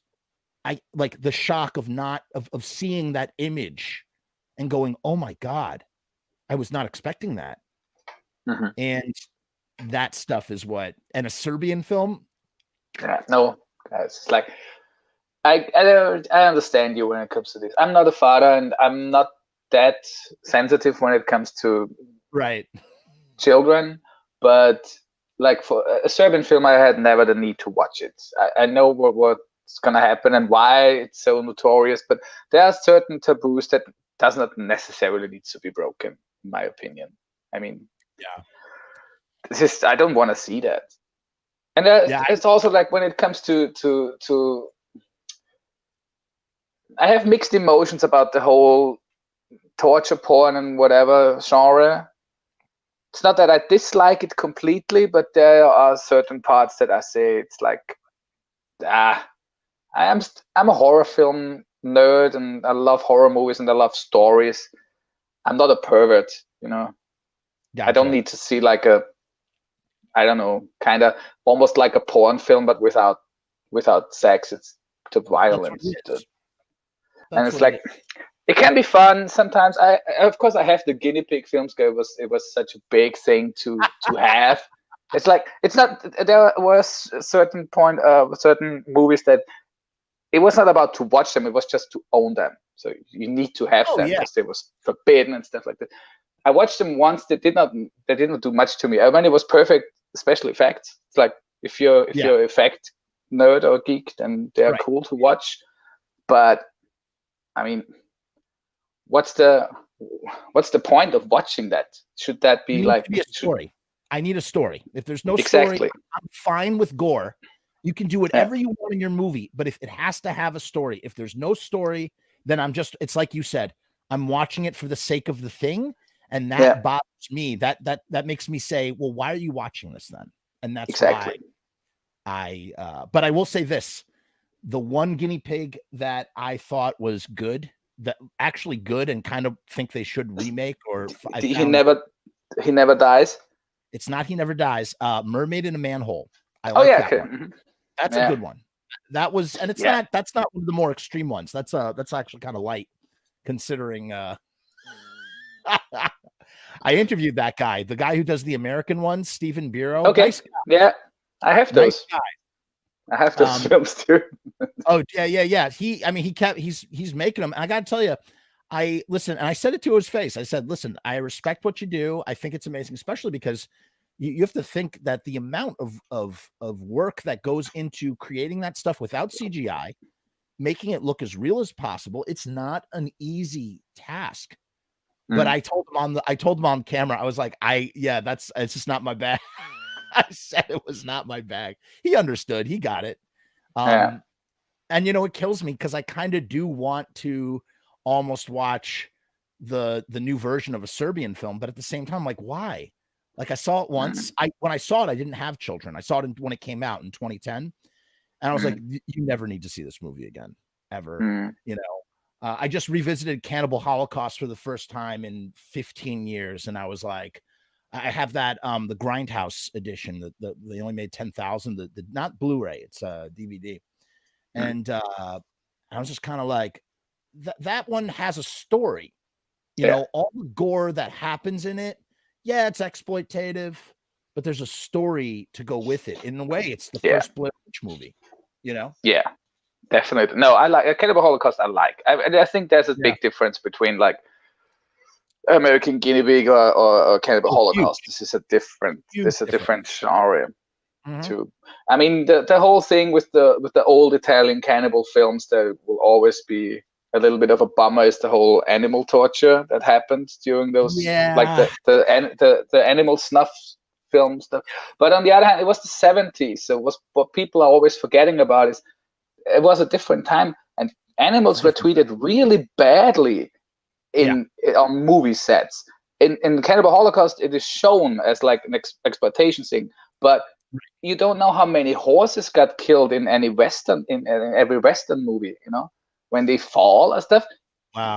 I like the shock of seeing that image and going, oh my God, I was not expecting that. And that stuff is what, and a Serbian film. Yeah, no, it's like, I understand you when it comes to this. I'm not a father and I'm not that sensitive when it comes to children, but like for a Serbian film, I had never the need to watch it. I know what's gonna happen and why it's so notorious, but there are certain taboos that does not necessarily need to be broken, in my opinion. I mean, I don't want to see that. And it's also like when it comes to I have mixed emotions about the whole torture porn and whatever genre. It's not that I dislike it completely, but there are certain parts that I say it's like, I'm a horror film nerd and I love horror movies and I love stories. I'm not a pervert, you know. Gotcha. I don't need to see like a, I don't know, kind of almost like a porn film, but without sex. It's too violent. And it's like, it can be fun sometimes. Of course I have the guinea pig films. It was such a big thing to have. It's like, it's not, there was a certain point, certain movies that it was not about to watch them. It was just to own them. So you need to have them because they was forbidden and stuff like that. I watched them once. They didn't do much to me. I mean, it was perfect special effects. It's like, if you're effect nerd or geek, then they're cool to watch. But I mean, what's the point of watching that? Should that be like a story? I need a story. If there's no story, I'm fine with gore. You can do whatever you want in your movie, but if it has to have a story, if there's no story, then it's like you said, I'm watching it for the sake of the thing, and that bothers me. That makes me say, well, why are you watching this then? And that's why but I will say this. The one guinea pig that I thought was good, that actually good, and kind of think they should remake, or he never dies. It's not He Never Dies. Mermaid in a Manhole. I like that one. That's a good one. That was, and it's not. That's not one of the more extreme ones. That's actually kind of light, considering. I interviewed that guy, the guy who does the American ones, Stephen Bureau. Okay. Nice guy. Yeah, I have those. Nice guy. I have those films too. Oh yeah. He's making them. I got to tell you, I listen, and I said it to his face. I said, listen, I respect what you do. I think it's amazing, especially because you have to think that the amount of work that goes into creating that stuff without CGI, making it look as real as possible, it's not an easy task. But I told him on camera, I was like, it's just not my bag. I said it was not my bag. He understood. He got it. And it kills me because I kind of do want to almost watch the new version of a Serbian film, but at the same time, like, why? Like, I saw it once. When I saw it, I didn't have children. I saw it when it came out in 2010, and I was like, you never need to see this movie again, ever. I just revisited Cannibal Holocaust for the first time in 15 years, and I was like, I have that the Grindhouse edition. They only made 10,000. The not Blu-ray, it's a DVD, and I was just kind of like, that one has a story. You know, all the gore that happens in it. Yeah, it's exploitative, but there's a story to go with it. In a way, it's the first Blair Witch movie. Yeah. Definitely. No, I like Cannibal Holocaust. I think there's a big difference between like American Guinea Pig or Cannibal Holocaust. This is a different genre too. I mean, the whole thing with the old Italian cannibal films, there will always be a little bit of a bummer, is the whole animal torture that happened during those, like the animal snuff film stuff. But on the other hand, it was the 70s. So what people are always forgetting about is it was a different time, and animals were treated really badly on movie sets. In Cannibal Holocaust, it is shown as like an exploitation thing, but you don't know how many horses got killed in any Western, in every Western movie. When they fall and stuff,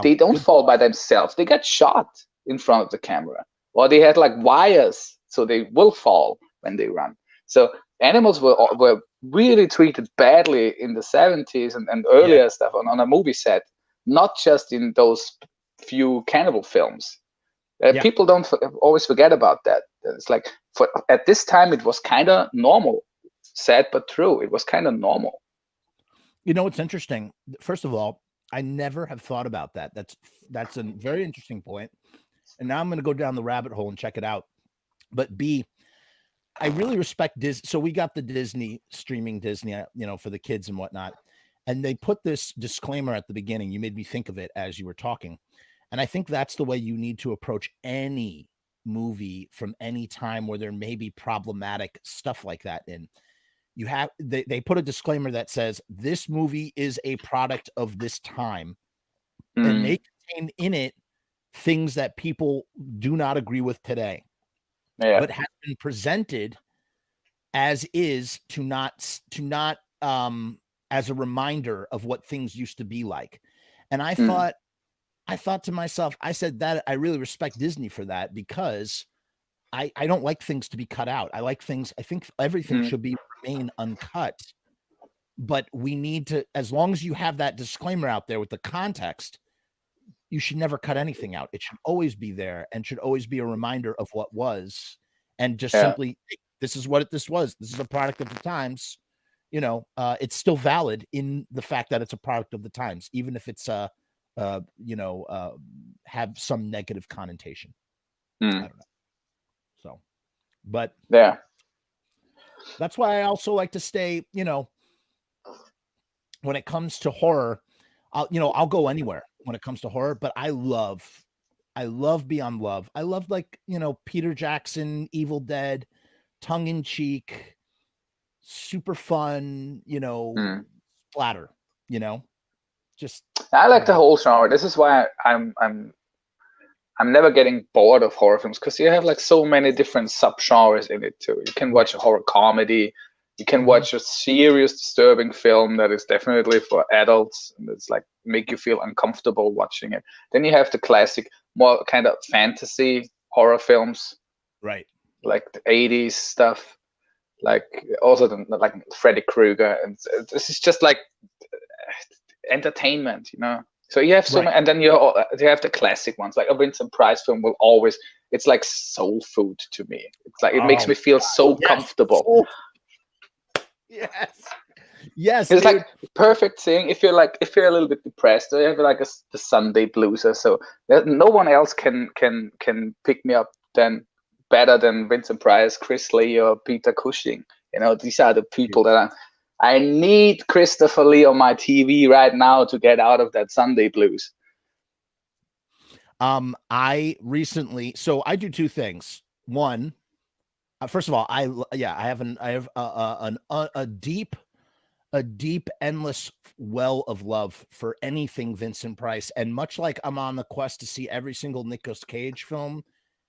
they don't fall by themselves. They get shot in front of the camera, or they had like wires, so they will fall when they run. So animals were really treated badly in the 70s and earlier stuff on a movie set, not just in those few cannibal films. People don't always forget about that. It's like, at this time, it was kind of normal. Sad but true. It was kind of normal. It's interesting. First of all, I never have thought about that. That's a very interesting point. And now I'm going to go down the rabbit hole and check it out. But B, I really respect Disney. So we got the Disney streaming Disney, for the kids and whatnot. And they put this disclaimer at the beginning. You made me think of it as you were talking. And I think that's the way you need to approach any movie from any time where there may be problematic stuff like that in. They put a disclaimer that says this movie is a product of this time and may contain in it things that people do not agree with today. But has been presented as is to not as a reminder of what things used to be like. And I thought to myself, I said that I really respect Disney for that, because I don't like things to be cut out. I think everything should remain uncut, but we need to, as long as you have that disclaimer out there with the context, you should never cut anything out. It should always be there and should always be a reminder of what was, and just simply, this is what this was. This is a product of the times. It's still valid in the fact that it's a product of the times, even if it's have some negative connotation. I don't know. So, but that's why I also like to stay, when it comes to horror, I'll go anywhere when it comes to horror, but I love beyond love. I love, like, Peter Jackson, Evil Dead, tongue in cheek, super fun, splatter, just. I like the whole genre. This is why I'm never getting bored of horror films, because you have like so many different subgenres in it too. You can watch a horror comedy, you can watch a serious, disturbing film that is definitely for adults, and it's like make you feel uncomfortable watching it. Then you have the classic, more kind of fantasy horror films, right? Like the 80s stuff. like also like Freddy Krueger, and this is just like entertainment, you know. So you have so many, and then you have the classic ones. Like a Vincent Price film will always, it's like soul food to me. It's like it makes me feel so comfortable. Yes, it's like perfect thing if you're a little bit depressed, or you have like the Sunday blues or so. No one else can pick me up better than Vincent Price, Chris Lee, or Peter Cushing. You know, these are the people that I need Christopher Lee on my TV right now to get out of that Sunday blues. I recently, so I do two things. One, first of all, I have a deep, endless well of love for anything Vincent Price, and much like I'm on the quest to see every single Nicolas Cage film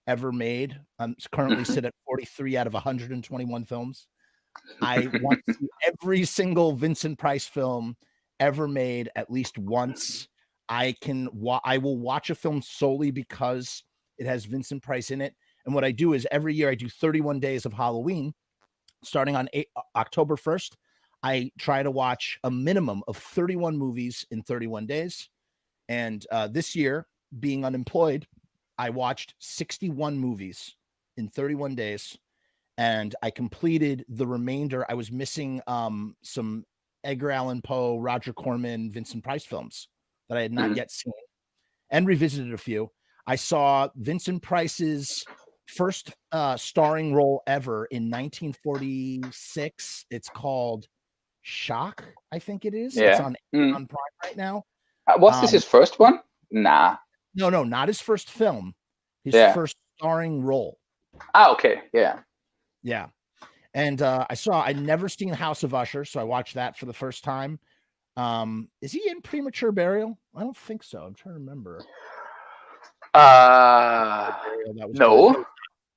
ever made, I'm currently sit at 43 out of 121 films. I want to see every single Vincent Price film ever made at least once. I will watch a film solely because it has Vincent Price in it. And what I do is every year I do 31 days of Halloween, starting on October 1st. I try to watch a minimum of 31 movies in 31 days. And this year, being unemployed, I watched 61 movies in 31 days. And I completed the remainder. I was missing some Edgar Allan Poe, Roger Corman, Vincent Price films that I had not yet seen, and revisited a few. I saw Vincent Price's first starring role ever in 1946. It's called Shock, I think it is. It's on Prime right now. Was this his first one? Nah. No, not his first film. His first starring role. Ah, okay. Yeah. Yeah. And I'd never seen House of Usher, so I watched that for the first time. Is he in Premature Burial? I don't think so. I'm trying to remember. No. Good.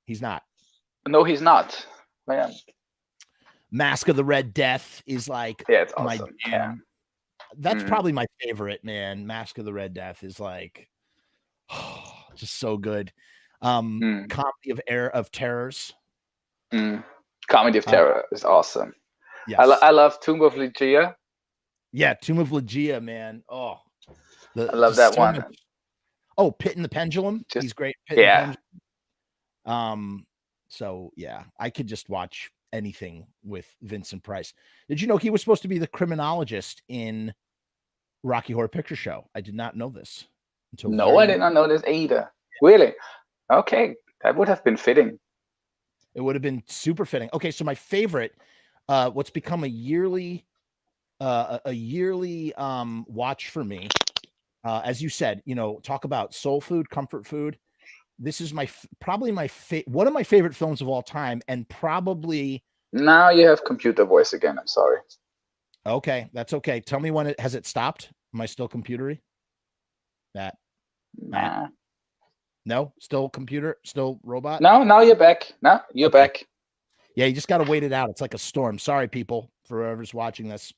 He's not. No, he's not. Man. Mask of the Red Death is like it's awesome. Yeah. That's probably my favorite, man. Mask of the Red Death is like just so good. Comedy of Terrors. Comedy of Terror is awesome. Yes. I love Tomb of Ligeia. Yeah, Tomb of Ligeia, man. Oh, I love that one. Oh, Pit and the Pendulum. He's great. Pit and the Pendulum. So yeah, I could just watch anything with Vincent Price. Did you know he was supposed to be the criminologist in Rocky Horror Picture Show? I did not know this. I did not know this either. Really? Okay, that would have been fitting. It would have been super fitting. Okay, so my favorite, what's become a yearly watch for me, as you said, you know, talk about soul food, comfort food. This is probably one of my favorite films of all time, and probably. Now you have computer voice again. I'm sorry. Okay, that's okay. Tell me when has it stopped? Am I still computery? Nah. No, still computer, still robot. No, now you're back. No, you're back. Yeah, you just got to wait it out. It's like a storm. Sorry, people, for whoever's watching this,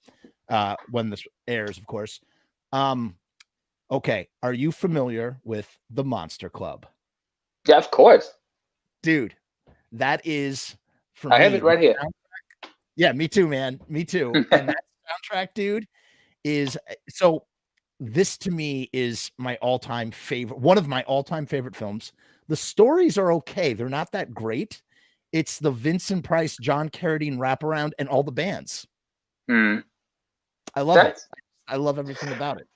when this airs, of course. Okay, are you familiar with the Monster Club? Yeah, of course, dude. That is for I have it right here. Yeah, me too, man. Me too. And that soundtrack, dude, is so. This to me is my all-time favorite, one of my all-time favorite films. The stories are okay. They're not that great. It's the Vincent Price, John Carradine wraparound and all the bands. I love it. I love everything about it.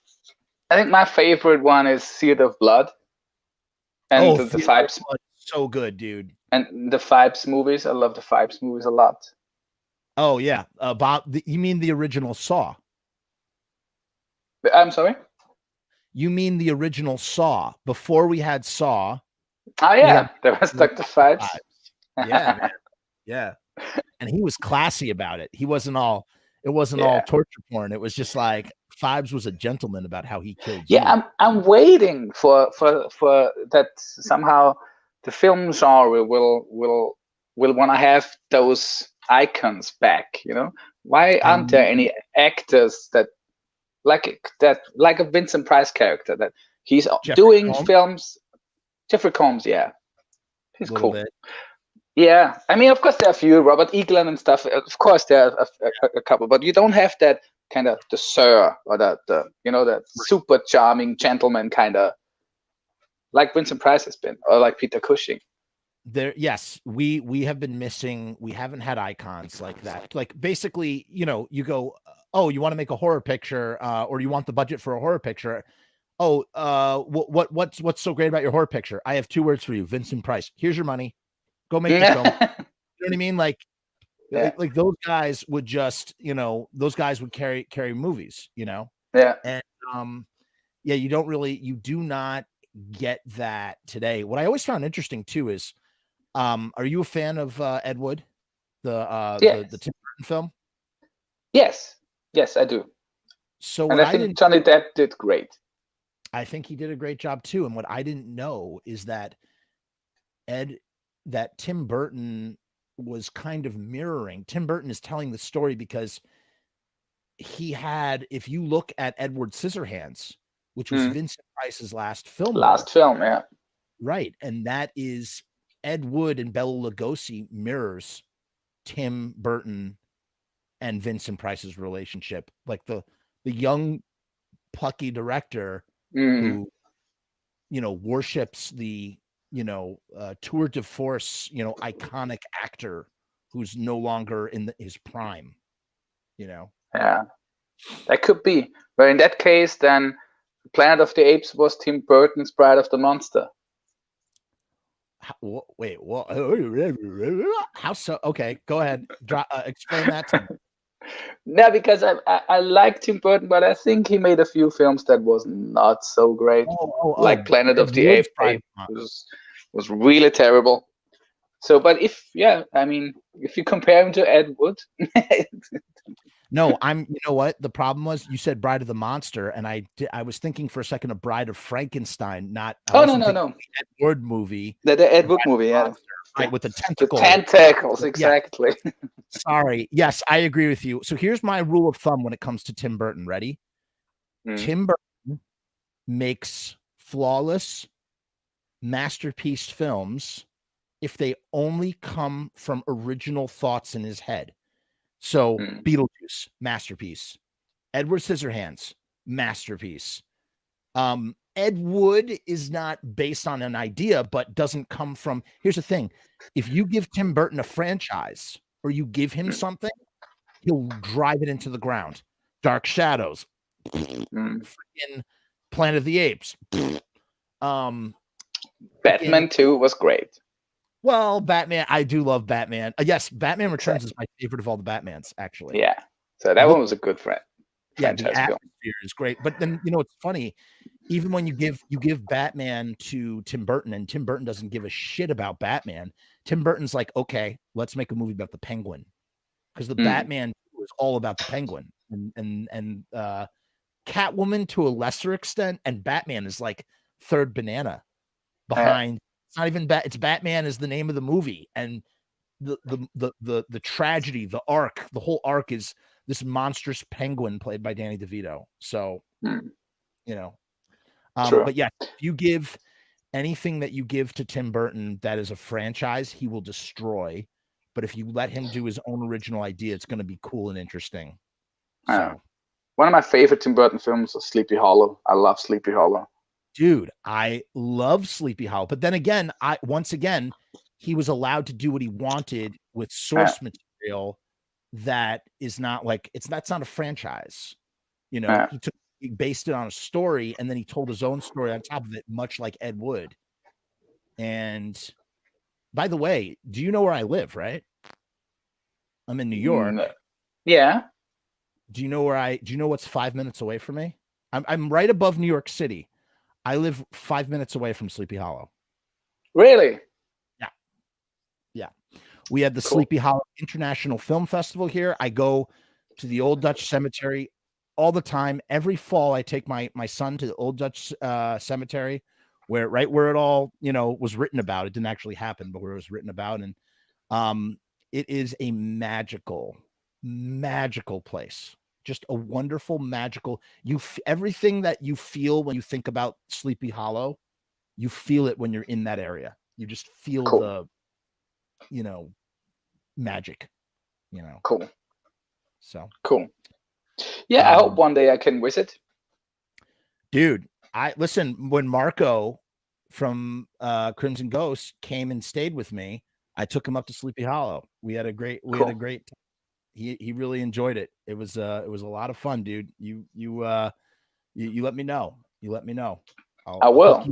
I think my favorite one is Theater of Blood. And the Fibes. So good, dude. And the Fibes movies. I love the Fibes movies a lot. Oh, yeah. You mean the original Saw? I'm sorry? You mean the original Saw? Before we had Saw. Oh, yeah. There was like the Fibes. Yeah, man. Yeah. And he was classy about it. It wasn't all torture porn. It was just like Fibes was a gentleman about how he killed you. Yeah, I'm waiting for that somehow the film genre will want to have those icons back, you know? Why aren't there any actors that like a Vincent Price character that he's doing films? Jeffrey Combs, yeah. He's cool. Yeah, I mean, of course there are a few, Robert Eagleton and stuff. Of course there are a couple, but you don't have that kind of the sir or the that super charming gentleman kind of like Vincent Price has been, or like Peter Cushing. Yes, we have been missing. We haven't had icons like that. Like basically, you go, oh, you want to make a horror picture, or you want the budget for a horror picture. Oh, what's so great about your horror picture? I have 2 words for you, Vincent Price. Here's your money. Go make the film. You know what I mean? Like those guys would just, those guys would carry movies, Yeah. And you do not get that today. What I always found interesting too is, are you a fan of Ed Wood, the Tim Burton film? Yes, I do. So and I think Johnny Depp did great. I think he did a great job too. And what I didn't know is that Tim Burton was kind of mirroring. Tim Burton is telling the story because he had, if you look at Edward Scissorhands, which was Vincent Price's last film. Yeah. Right. And that is Ed Wood and Bela Lugosi mirrors Tim Burton and Vincent Price's relationship. Like the young, plucky director who, worships the, tour de force, iconic actor who's no longer in his prime, Yeah, that could be. But in that case, then Planet of the Apes was Tim Burton's Bride of the Monster. Wait, what? How so? Okay, go ahead. Explain that to me. No, because I like Tim Burton, but I think he made a few films that was not so great. Like Planet of the Apes was really terrible. So, but if you compare him to Ed Wood. No, you know what? The problem was you said Bride of the Monster, and I was thinking for a second of Bride of Frankenstein, not. No. The Ed Wood movie. The Ed Wood movie, yeah. Monster, right, with the tentacles. The tentacles, exactly. Yeah. Sorry. Yes, I agree with you. So here's my rule of thumb when it comes to Tim Burton. Ready? Tim Burton makes flawless masterpiece films if they only come from original thoughts in his head. So Beetlejuice, masterpiece. Edward Scissorhands, masterpiece. Ed Wood is not based on an idea, but doesn't come from. Here's the thing: if you give Tim Burton a franchise or you give him something, he'll drive it into the ground. Dark Shadows, freaking Planet of the Apes. Batman 2 was great. Well, Batman, I do love Batman. Yes, Batman Returns is my favorite of all the Batmans, actually. Yeah, so that one was a good friend. Yeah, the atmosphere is great. But then, it's funny, even when you give Batman to Tim Burton and Tim Burton doesn't give a shit about Batman, Tim Burton's like, okay, let's make a movie about the Penguin. Because the Batman was all about the Penguin and Catwoman to a lesser extent, and Batman is like third banana behind. It's not even it's Batman is the name of the movie, and the tragedy, the arc, the whole arc is this monstrous penguin played by Danny DeVito. So, but yeah, if you give anything that you give to Tim Burton that is a franchise, he will destroy. But if you let him do his own original idea, it's going to be cool and interesting. So, one of my favorite Tim Burton films is Sleepy Hollow. I love Sleepy Hollow. Dude, I love Sleepy Hollow. But then again, once again, he was allowed to do what he wanted with source material that is not like that's not a franchise. He based it on a story, and then he told his own story on top of it, much like Ed Wood. And by the way, do you know where I live, right? I'm in New York. Yeah. Do you know what's 5 minutes away from me? I'm right above New York City. I live 5 minutes away from Sleepy Hollow. Really? Yeah. We had the Sleepy Hollow International Film Festival here. I go to the Old Dutch Cemetery all the time. Every fall, I take my son to the Old Dutch Cemetery, where it all was written about. It didn't actually happen, but where it was written about, and it is a magical place. Just a wonderful, magical. Everything that you feel when you think about Sleepy Hollow, you feel it when you're in that area. You just feel magic. Cool. So cool. Yeah, I hope one day I can visit. Dude, I listen, when Marco from Crimson Ghost came and stayed with me, I took him up to Sleepy Hollow. We had a great he really enjoyed it. It was a lot of fun, dude. You let me know. I will.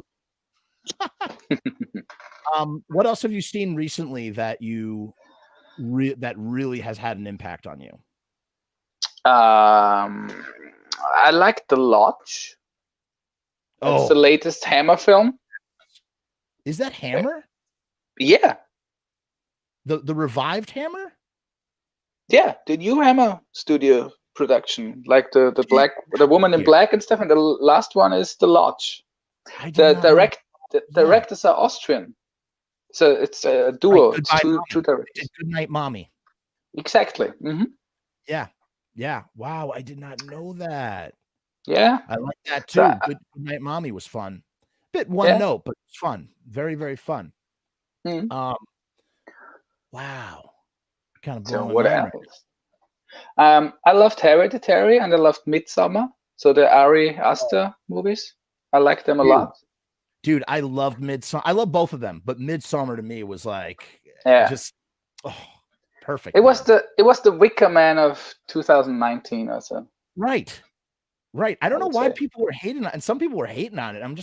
What else have you seen recently that that really has had an impact on you? I like The Lodge. It's the latest Hammer film. Is that Hammer? Yeah. The revived Hammer? Yeah, the new Hammer studio production, like the woman in black and stuff, and the last one is The Lodge. The directors are Austrian, so it's a duo. Like two directors. Goodnight Mommy. Exactly. Mm-hmm. Yeah. Wow, I did not know that. Yeah, I like that too. Goodnight Mommy was fun. Bit one note, but it's fun. Very, very fun. Mm-hmm. Wow. Kind of so blowing what my mind. I loved Hereditary and I loved Midsommar. So the Ari Aster movies, I like them a lot. Dude, I loved Midsommar. I love both of them, but Midsommar to me was like just perfect. It was the Wicker Man of 2019 or so. Right. I don't know why people were hating on it, and some people were hating on it. I'm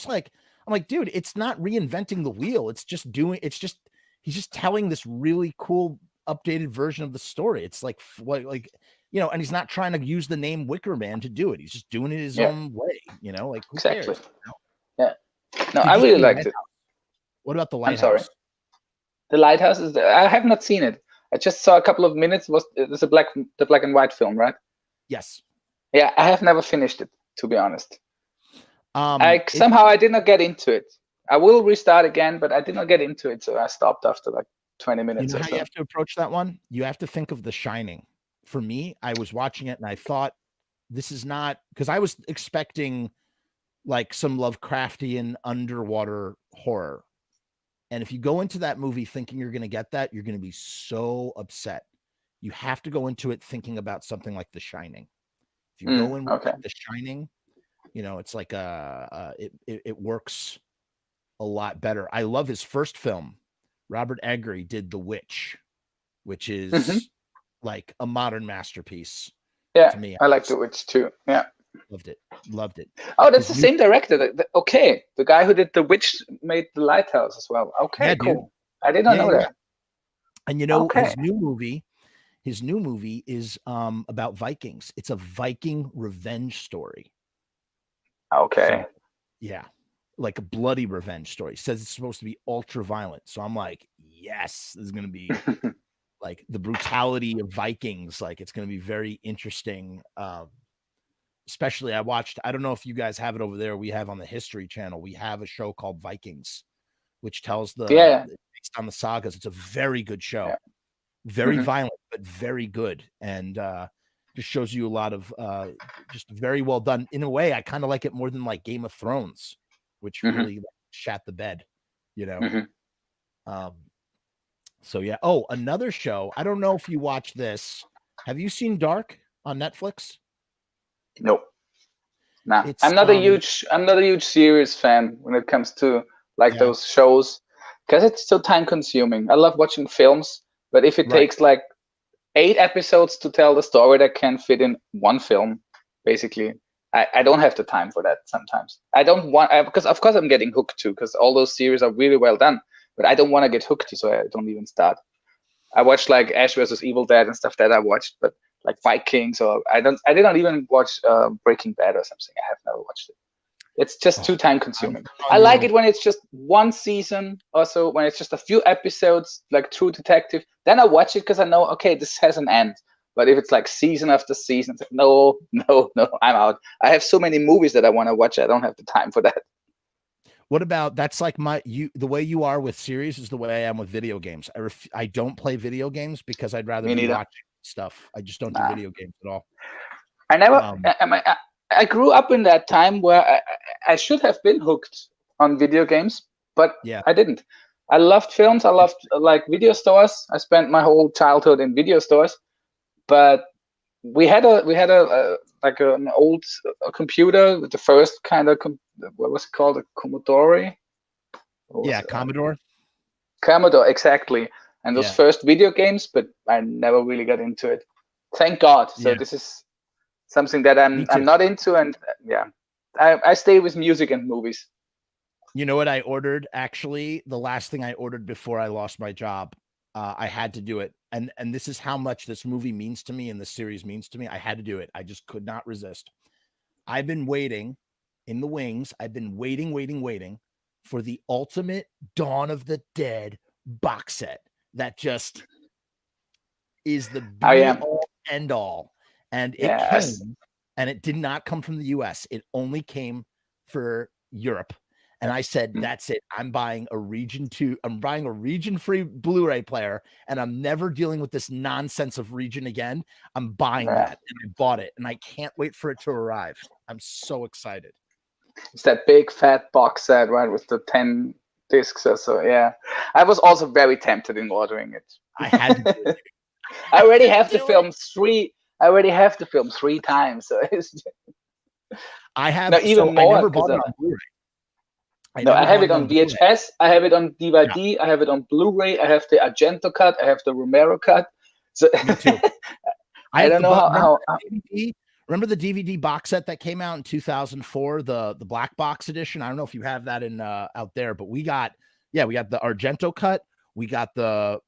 like, dude, it's not reinventing the wheel. He's just telling this really cool updated version of the story. It's like and he's not trying to use the name Wicker Man to do it. He's just doing it his own way, like who cares? Yeah. No, I really liked it. What about The Lighthouse? I'm sorry. The Lighthouse I have not seen it. I just saw a couple of minutes. It's the black and white film, right? Yes. Yeah, I have never finished it, to be honest. I did not get into it. I will restart again, but I did not get into it, so I stopped after like 20 minutes. You know how you have to approach that one? You have to think of The Shining. For me, I was watching it and I thought, this is not, because I was expecting like some Lovecraftian underwater horror. And if you go into that movie thinking you're going to get that, you're going to be so upset. You have to go into it thinking about something like The Shining. If you go in with The Shining, it's like it works a lot better. I love his first film. Robert Eggers did The Witch, which is like a modern masterpiece. Yeah, to me. I like The Witch too. Yeah. Loved it. Oh, that's the same director. The guy who did The Witch made The Lighthouse as well. Okay, cool. Dude. I did not know that. And his new movie is about Vikings. It's a Viking revenge story. Okay. So, like a bloody revenge story. It says it's supposed to be ultra violent. So I'm like, yes, this is going to be like the brutality of Vikings. Like it's going to be very interesting. Especially I don't know if you guys have it over there. We have on the History Channel, we have a show called Vikings, which tells based on the sagas. It's a very good show. Yeah. Very violent, but very good. And just shows you a lot of just very well done. In a way, I kind of like it more than like Game of Thrones, which really shat the bed, So yeah. Oh, another show. I don't know if you watch this. Have you seen Dark on Netflix? No. Nah. I'm not a huge series fan when it comes to those shows, because it's so time consuming. I love watching films, but if it takes like 8 episodes to tell the story that can fit in one film, basically, I don't have the time for that sometimes. I don't want, because of course I'm getting hooked too, because all those series are really well done, but I don't want to get hooked, so I don't even start. I watched like Ash vs. Evil Dead and stuff that I watched, but like Vikings, or I did not even watch Breaking Bad or something. I have never watched it. It's just too time consuming. I like it when it's just one season, also when it's just a few episodes, like True Detective. Then I watch it because I know, okay, this has an end. But if it's like season after season, it's like, no, I'm out. I have so many movies that I want to watch. I don't have the time for that. What about, that's like the way you are with series is the way I am with video games. I don't play video games because I'd rather be watching stuff. I just don't do video games at all. I never, I grew up in that time where I should have been hooked on video games, but I didn't. I loved films. I loved like video stores. I spent my whole childhood in video stores, but we had a like an old computer with the first kind of what was it called, a Commodore? Yeah, Commodore. Commodore, exactly. And those first video games, but I never really got into it. Thank God. So this is something that I'm not into, and I stay with music and movies. You know what I ordered? Actually, the last thing I ordered before I lost my job, I had to do it. And this is how much this movie means to me and the series means to me. I had to do it. I just could not resist. I've been waiting in the wings. I've been waiting for the ultimate Dawn of the Dead box set that just is the be-all, end-all. And it came, and it did not come from the US. It only came for Europe. And I said, that's it. I'm buying a region-free Blu-ray player, and I'm never dealing with this nonsense of region again. I'm buying that, and I bought it, and I can't wait for it to arrive. I'm so excited. It's that big fat box set, right, with the 10 discs or so. Yeah, I was also very tempted in ordering it. I had to do it. I already have the film three. I already have the film 3 times. So I have even more. I never bought it on Blu-ray. I have it on VHS. I have it on DVD. I have it on Blu-ray. I have the Argento cut. I have the Romero cut. So me too. I don't know how. Remember the DVD box set that came out in 2004, the black box edition? I don't know if you have that in out there, but we got the Argento cut, we got the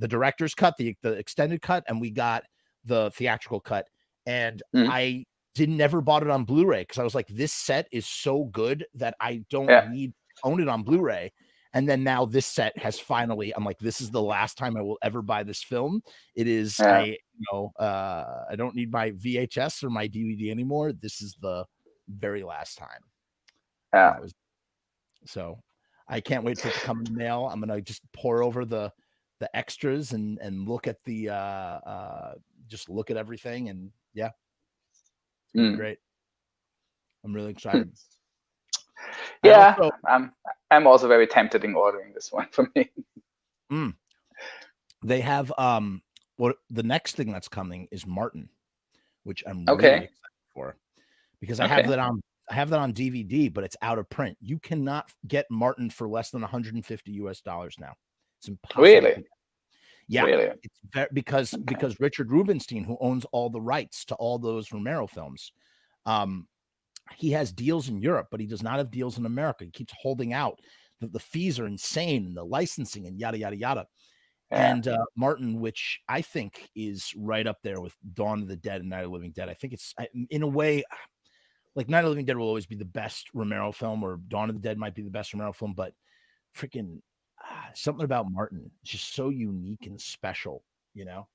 director's cut, the extended cut, and we got the theatrical cut. And I never bought it on Blu-ray because I was like, this set is so good that I don't need to own it on Blu-ray. And then now this set has finally, I'm like, this is the last time I will ever buy this film. It is, I don't need my VHS or my DVD anymore. This is the very last time. Yeah. So I can't wait for it to come in the mail. I'm going to just pour over the extras and look at just look at everything. And great. I'm really excited. Yeah, I'm also very tempted in ordering this one for me. They have the next thing that's coming is Martin, which I'm really excited for because I have that on DVD, but it's out of print. You cannot get Martin for less than $150 now. It's impossible. Really? Yeah, really? It's because Richard Rubinstein, who owns all the rights to all those Romero films, he has deals in Europe, but he does not have deals in America. He keeps holding out. The fees are insane, and the licensing and yada yada yada. Yeah. And Martin, which I think is right up there with Dawn of the Dead and Night of the Living Dead. I think it's in a way like Night of the Living Dead will always be the best Romero film, or Dawn of the Dead might be the best Romero film, but freaking something about Martin is just so unique and special, you know?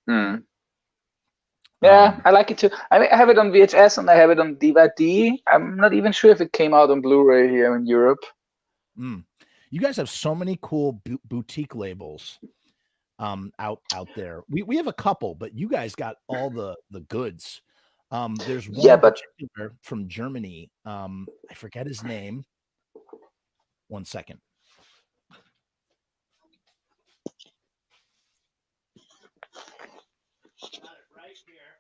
Yeah, I like it too. I have it on VHS and I have it on DVD. I'm not even sure if it came out on Blu-ray here in Europe. You guys have so many cool boutique labels out there. We have a couple, but you guys got all the goods. There's one in particular from Germany. I forget his name. 1 second. Right here.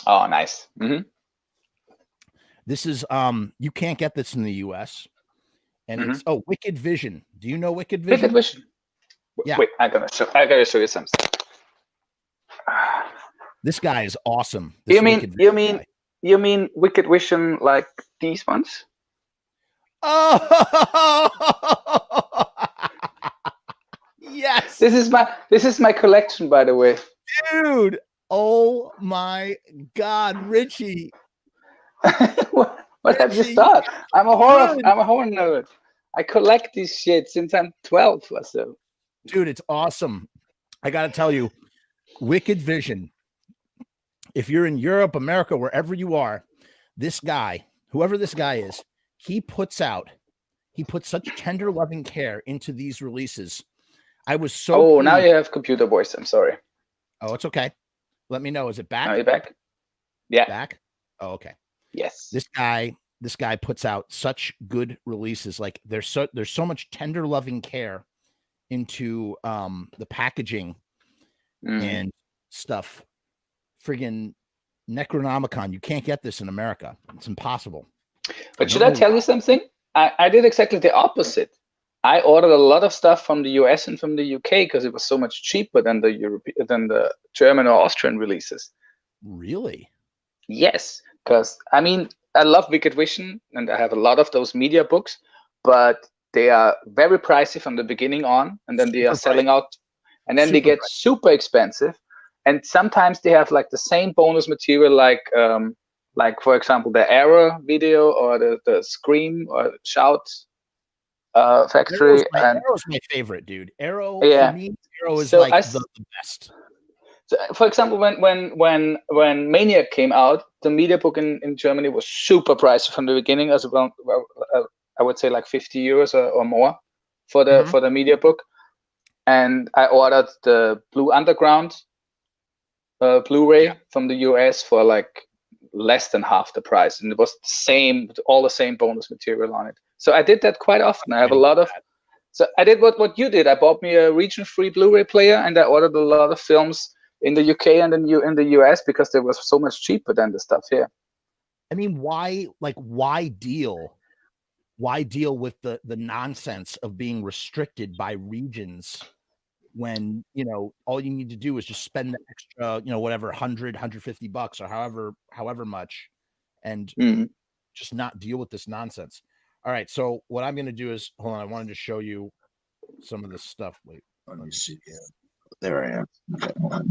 Oh, nice. This is you can't get this in the US, and it's Wicked Vision. Do you know Wicked Vision? Wicked Vision. Yeah. Wait, I gotta show you something. This guy is awesome. You mean Wicked Vision like these ones? Oh yes. This is my collection, by the way. Dude, oh my God, Richy. What have you thought? I'm a horror nerd. I collect this shit since I'm 12 or so. Dude, it's awesome. I gotta tell you, Wicked Vision. If you're in Europe, America, wherever you are, this guy, whoever this guy is, he puts such tender, loving care into these releases. I was so. Oh, pleased. Now you have computer voice. I'm sorry. Oh, it's okay. Let me know. Is it back? Now you're back. Yeah. Back? Oh, okay. Yes. This guy puts out such good releases. Like there's so much tender loving care into the packaging and stuff. Friggin' Necronomicon. You can't get this in America. It's impossible. But should I tell you something? I did exactly the opposite. I ordered a lot of stuff from the US and from the UK because it was so much cheaper than the German or Austrian releases. Really? Yes, because I mean, I love Wicked Vision and I have a lot of those media books, but they are very pricey from the beginning on, and then they are selling out, and then they get super expensive. And sometimes they have like the same bonus material, like for example the Arrow video or the Scream or Shout Factory. Arrow's my favorite, dude. Arrow, yeah. For me, Arrow is like the best. So, for example, when Maniac came out, the media book in Germany was super pricey from the beginning, as around I would say like 50 euros or more for the media book. And I ordered the Blue Underground Blu-ray from the US for like less than half the price, and it was all the same bonus material on it. So I did that quite often. I have a lot of. So I did what you did. I bought me a region-free Blu-ray player, and I ordered a lot of films in the UK and in the US because they was so much cheaper than the stuff here. I mean, why deal with the nonsense of being restricted by regions when, all you need to do is just spend the extra, whatever, $100-$150 or however much, and just not deal with this nonsense. All right. So what I'm going to do is, hold on. I wanted to show you some of this stuff. Wait, let me see. Yeah. There I am. Okay. All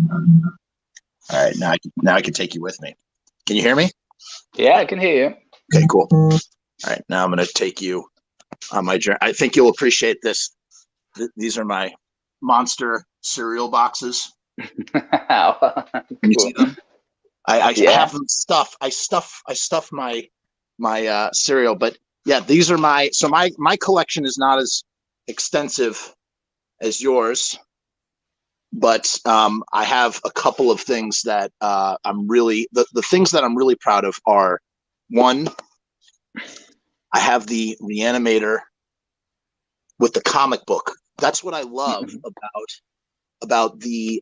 right. Now I can take you with me. Can you hear me? Yeah, I can hear you. Okay, cool. All right. Now I'm going to take you on my journey. I think you'll appreciate this. These are my monster cereal boxes. Can you see them? I have them stuffed. I stuff my cereal, but yeah, these are my collection is not as extensive as yours, but I have a couple of things that I'm really the things that I'm really proud of are, one, I have the Reanimator with the comic book. That's what I love about the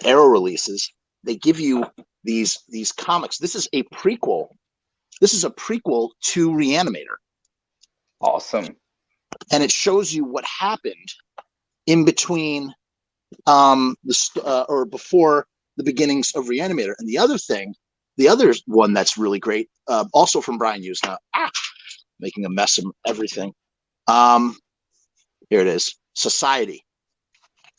Arrow releases. They give you these comics. This is a prequel. This is a prequel to Reanimator. Awesome. And it shows you what happened in between or before the beginnings of Reanimator. And the other one that's really great, also from Brian Usna, making a mess of everything. Here it is, Society.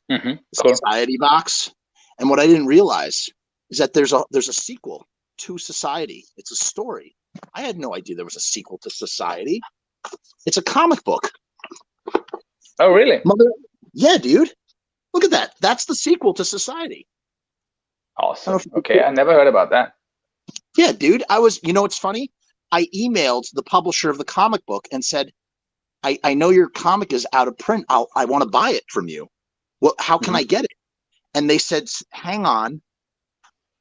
Cool. Society box. And what I didn't realize is that there's a sequel to Society. It's a story. I had no idea there was a sequel to Society. It's a comic book. Oh, really? Yeah, dude. Look at that. That's the sequel to Society. Awesome. Okay, I never heard about that. Yeah, dude. It's funny. I emailed the publisher of the comic book and said, I know your comic is out of print. I want to buy it from you. Well, how can I get it? And they said, hang on.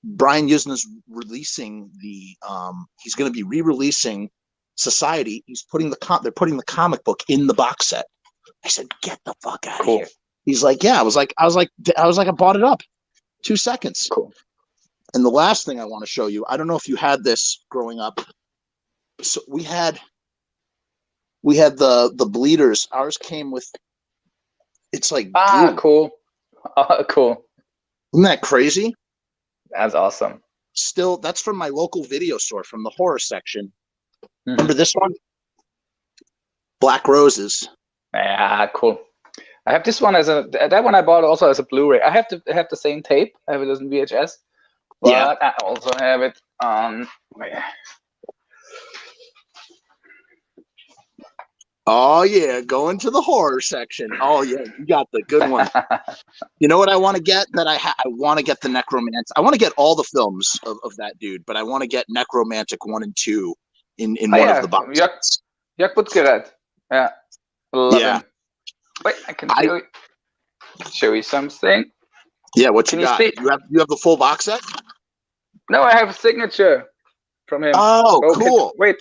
Brian Usna's releasing he's going to be re-releasing Society. They're putting the comic book in the box set. I said, get the fuck out of here. He's like, yeah. I was like, I bought it up. 2 seconds. Cool. And the last thing I want to show you, I don't know if you had this growing up. So we had the bleeders. Ours came with, it's like glue. Cool. Cool. Isn't that crazy? That's awesome. Still, that's from my local video store, from the horror section. Remember this one? Black Roses. Yeah, cool. I have this one that one I bought also as a Blu-ray. I have the same tape. I have it as a VHS. But I also have it on. Oh yeah, going to the horror section. Oh yeah, you got the good one. You know what I want to get? I want to get the Nekromantix. I want to get all the films of that dude, but I want to get Nekromantix 1 and 2 in one of the boxes. Jak podkryt. Yeah. Love him. Wait, I can show you something. Yeah, what you got? You have the full box set? No, I have a signature from him. Oh, cool. Wait,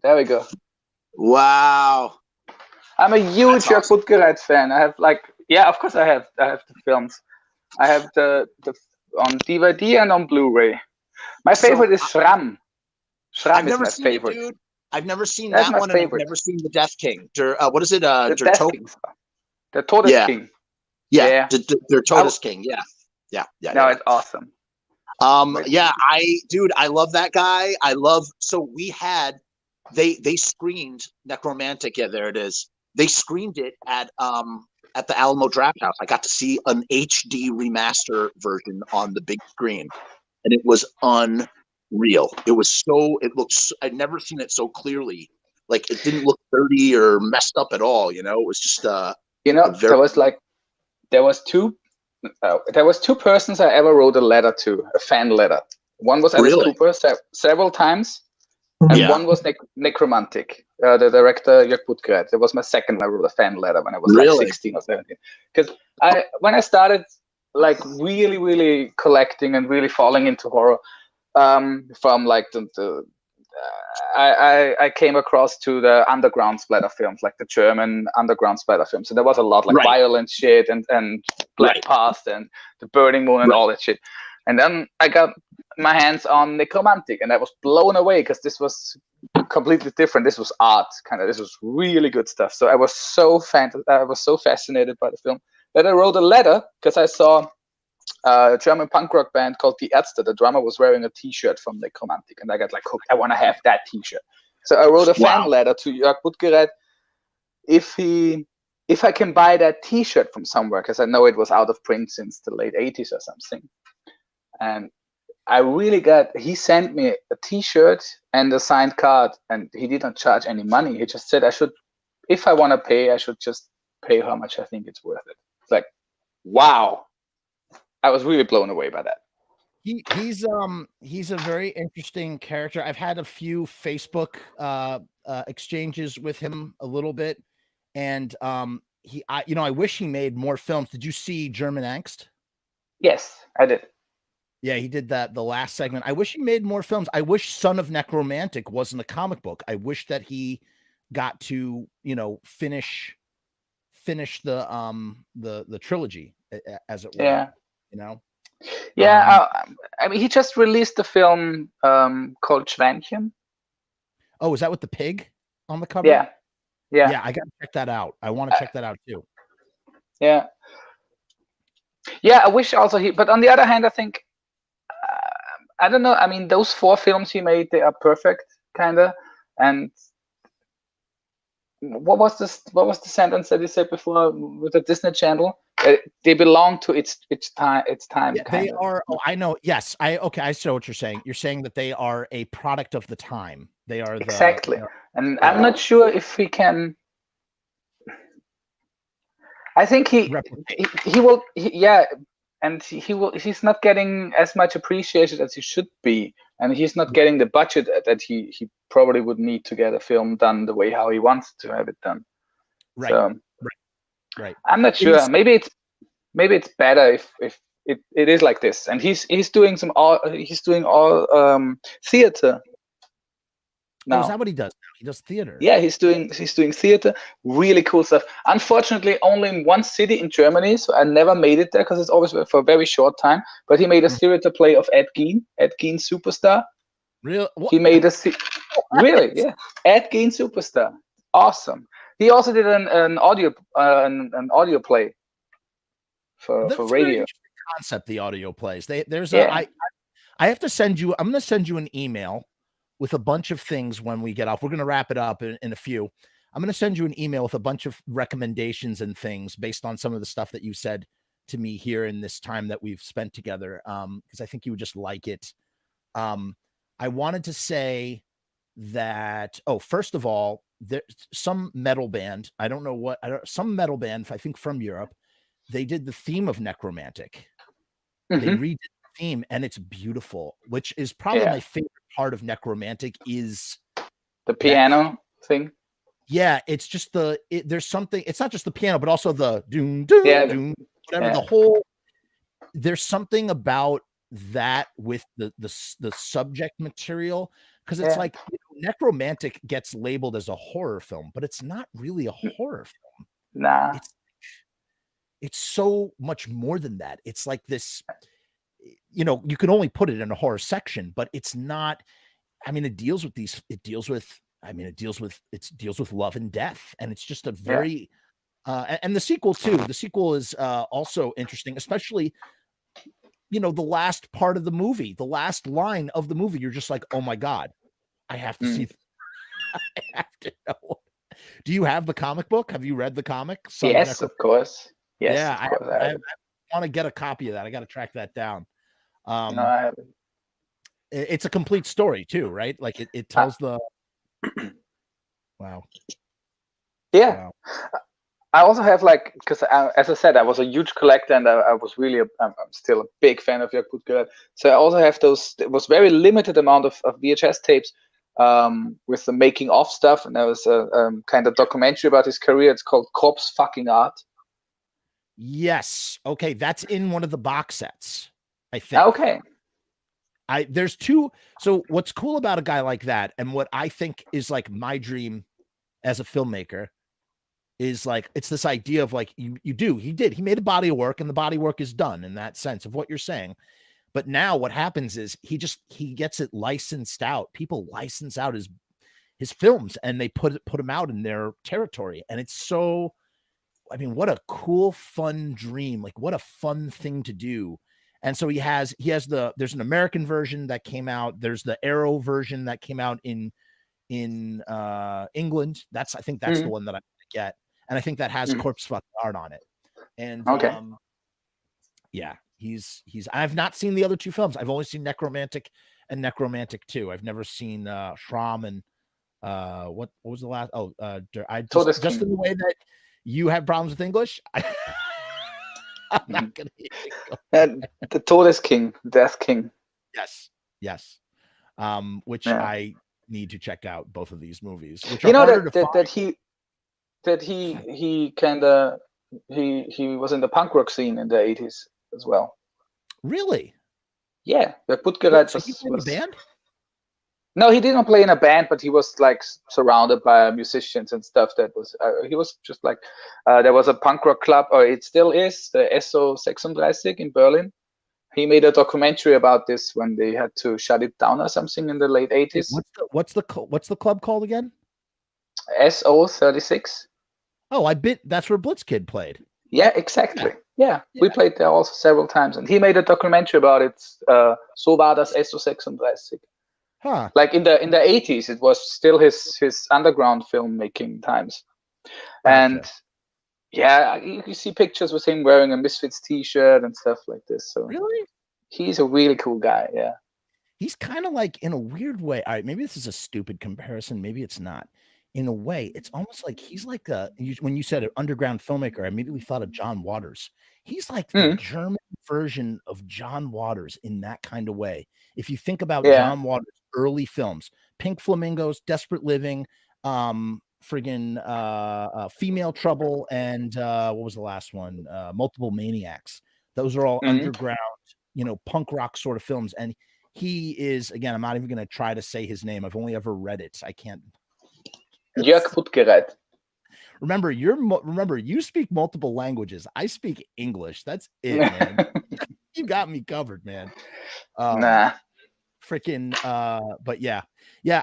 there we go. Wow. I'm a huge Jörg Buttgereit fan. I have of course I have the films. I have the on DVD and on Blu-ray. My favorite is Schramm. Schramm is my favorite. Dude. I've never seen That's that one, favorite. and I've never seen the Death King. What is it? The Death King. The Todes King. Yeah. The Todes King. Yeah. No, it's awesome. I love that guy. They screened Nekromantix. Yeah, there it is. They screened it at the Alamo Drafthouse. I got to see an HD remaster version on the big screen, and it was unreal. It looks. I'd never seen it so clearly. Like, it didn't look dirty or messed up at all. You know, it was just there was two persons I ever wrote a letter to, a fan letter. One was Alice Cooper several times, and one was Nekromantix, the director Jörg Buttgereit. It was my second I wrote a fan letter when I was like 16 or 17. Because when I started like really, really collecting and really falling into horror, from like I came across to the underground splatter films, like the German underground splatter films. So there was a lot like violent shit and Black Past and the Burning Moon and all that shit. And then I got my hands on Nekromantix, and I was blown away because this was completely different. This was art, kind of. This was really good stuff. So I was so fascinated by the film that I wrote a letter because I saw a German punk rock band called Die Ärzte. The drummer was wearing a T-shirt from Nekromantix, and I got like hooked. I want to have that T-shirt. So I wrote a fan letter to Jörg Buttgereit if I can buy that T-shirt from somewhere, because I know it was out of print since the late 80s or something. And he sent me a T-shirt and a signed card, and he didn't charge any money. He just said if I want to pay, I should just pay how much I think it's worth it. It's like, wow. I was really blown away by that. He's a very interesting character. I've had a few Facebook exchanges with him a little bit, and I wish he made more films. Did you see German Angst? Yes, I did. Yeah, he did that, the last segment. I wish he made more films. I wish Son of Nekromantix wasn't a comic book. I wish that he got to, finish the trilogy, as it were. Yeah. Yeah, I mean, he just released a film called Schweinchen. Oh, is that with the pig on the cover? Yeah. I gotta check that out. I want to check that out too. Yeah, I wish also but on the other hand, I think I don't know. I mean, those 4 films he made, they are perfect, kinda. And what was the sentence that you said before with the Disney Channel? They belong to its time. Yeah, they are. Oh, I know. Yes, I see what you're saying. You're saying that they are a product of the time. They are exactly. And I'm not sure if he can. I think he will. And he will. He's not getting as much appreciated as he should be, and he's not getting the budget that he probably would need to get a film done the way how he wants to have it done. Right. So, right. I'm not sure. Maybe it's better if it is like this. And he's doing all theater now. Oh, is that what he does now? He does theater. Yeah, he's doing theater. Really cool stuff. Unfortunately, only in one city in Germany, so I never made it there because it's always for a very short time. But he made a theater play of Ed Gein Superstar. Really? He made really, yeah. Ed Gein Superstar. Awesome. He also did an audio play for radio. Concept, the audio plays. I have to send you. I'm going to send you an email with a bunch of things when we get off. We're going to wrap it up in a few. I'm going to send you an email with a bunch of recommendations and things based on some of the stuff that you said to me here in this time that we've spent together. Because I think you would just like it. I wanted to say that. Oh, first of all, there's some metal band. I don't know some metal band, I think from Europe. They did the theme of Nekromantix. They redid the theme, and it's beautiful, which is probably my favorite part of Nekromantix is the piano thing. Yeah, it's just there's something. It's not just the piano, but also the doom doom doom. Whatever the whole. There's something about that with the subject material, because it's like, Necromantic gets labeled as a horror film, but it's not really a horror film. Nah, it's so much more than that. It's like this, you can only put it in a horror section, but it's not. I mean, it deals with love and death, and it's just a very and the sequel too. The sequel is also interesting, especially the last part of the movie, the last line of the movie. You're just like, oh my god, I have to see. I have to know. Do you have the comic book? Have you read the comic? Yes, of course. Yes, yeah, of course I want to get a copy of that. I got to track that down. No, I haven't. It's a complete story too, right? Like it tells the. Wow. Yeah. Wow. I also have because as I said, I was a huge collector, and I was really I'm still a big fan of Jörg Puttgereit. So I also have those. It was very limited amount of VHS tapes with the making of stuff, and there was a kind of documentary about his career. It's called Corpse Fucking Art. Yes. Okay, that's in one of the box sets, I think. Okay. There's two. So what's cool about a guy like that, and what I think is like my dream as a filmmaker, is like, it's this idea of like, he made a body of work, and the body work is done in that sense of what you're saying. But now what happens is he gets it licensed out. People license out his films, and they put them out in their territory. And it's so, I mean, what a cool, fun dream. Like, what a fun thing to do. And so there's an American version that came out. There's the Arrow version that came out in England. I think that's the one that I get. And I think that has Corpse Fucking Art on it. And yeah, I've not seen the other two films. I've only seen Nekromantix and Nekromantix 2. I've never seen Schramm and what was the last? Just in the way that you have problems with English. I'm not gonna the Todes King, Death King. Yes. Which I need to check out both of these movies. Which he was in the punk rock scene in the 80s as well. Really? Yeah, the Puttgereit was in a band? No, he didn't play in a band, but he was like surrounded by musicians and stuff. That was he was just like there was a punk rock club, or it still is, the SO36 in Berlin. He made a documentary about this when they had to shut it down or something in the late 80s. What's the club called again? SO36. Oh, that's where Blitzkid played. Yeah, exactly. Yeah, we played there also several times, and he made a documentary about it. So war das SO36. Huh. Like in the 80s, it was still his underground filmmaking times. Gotcha. And yeah, you see pictures with him wearing a Misfits t-shirt and stuff like this. So really, he's a really cool guy. Yeah, he's kind of like, in a weird way. All right, maybe this is a stupid comparison. Maybe it's not. In a way, it's almost like he's like when you said an underground filmmaker, I immediately thought of John Waters. He's like the German version of John Waters in that kind of way. If you think about John Waters' early films, Pink Flamingos, Desperate Living, Female Trouble, and what was the last one? Multiple Maniacs. Those are all underground, punk rock sort of films. And he is, again, I'm not even going to try to say his name. I've only ever read it. I can't. Jörg Puttgereit. Remember, you speak multiple languages. I speak English. That's it, man. You got me covered, man. Nah. Freaking but yeah.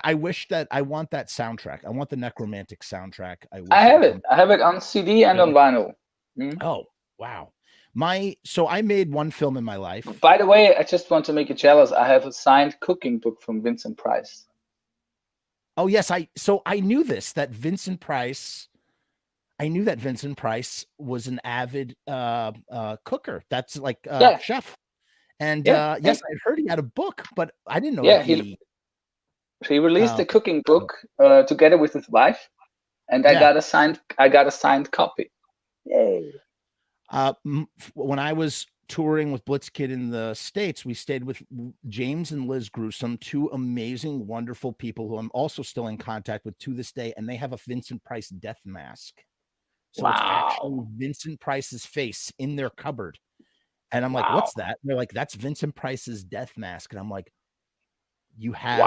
I wish that I want that soundtrack. I want the Nekromantix soundtrack. I have it. I have it on CD and on vinyl. Oh, wow. So I made one film in my life. By the way, I just want to make you jealous. I have a signed cooking book from Vincent Price. Oh yes, I knew this, that Vincent Price. I knew that Vincent Price was an avid cooker. That's like chef. And yes, I heard he had a book, but I didn't know that he released a cooking book together with his wife, and I got a signed copy. Yay. When I was touring with Blitzkid in the States, we stayed with James and Liz Gruesome, two amazing, wonderful people who I'm also still in contact with to this day, and they have a Vincent Price death mask. So it's actually Vincent Price's face in their cupboard. And I'm like, what's that? And they're like, that's Vincent Price's death mask. And I'm like, you have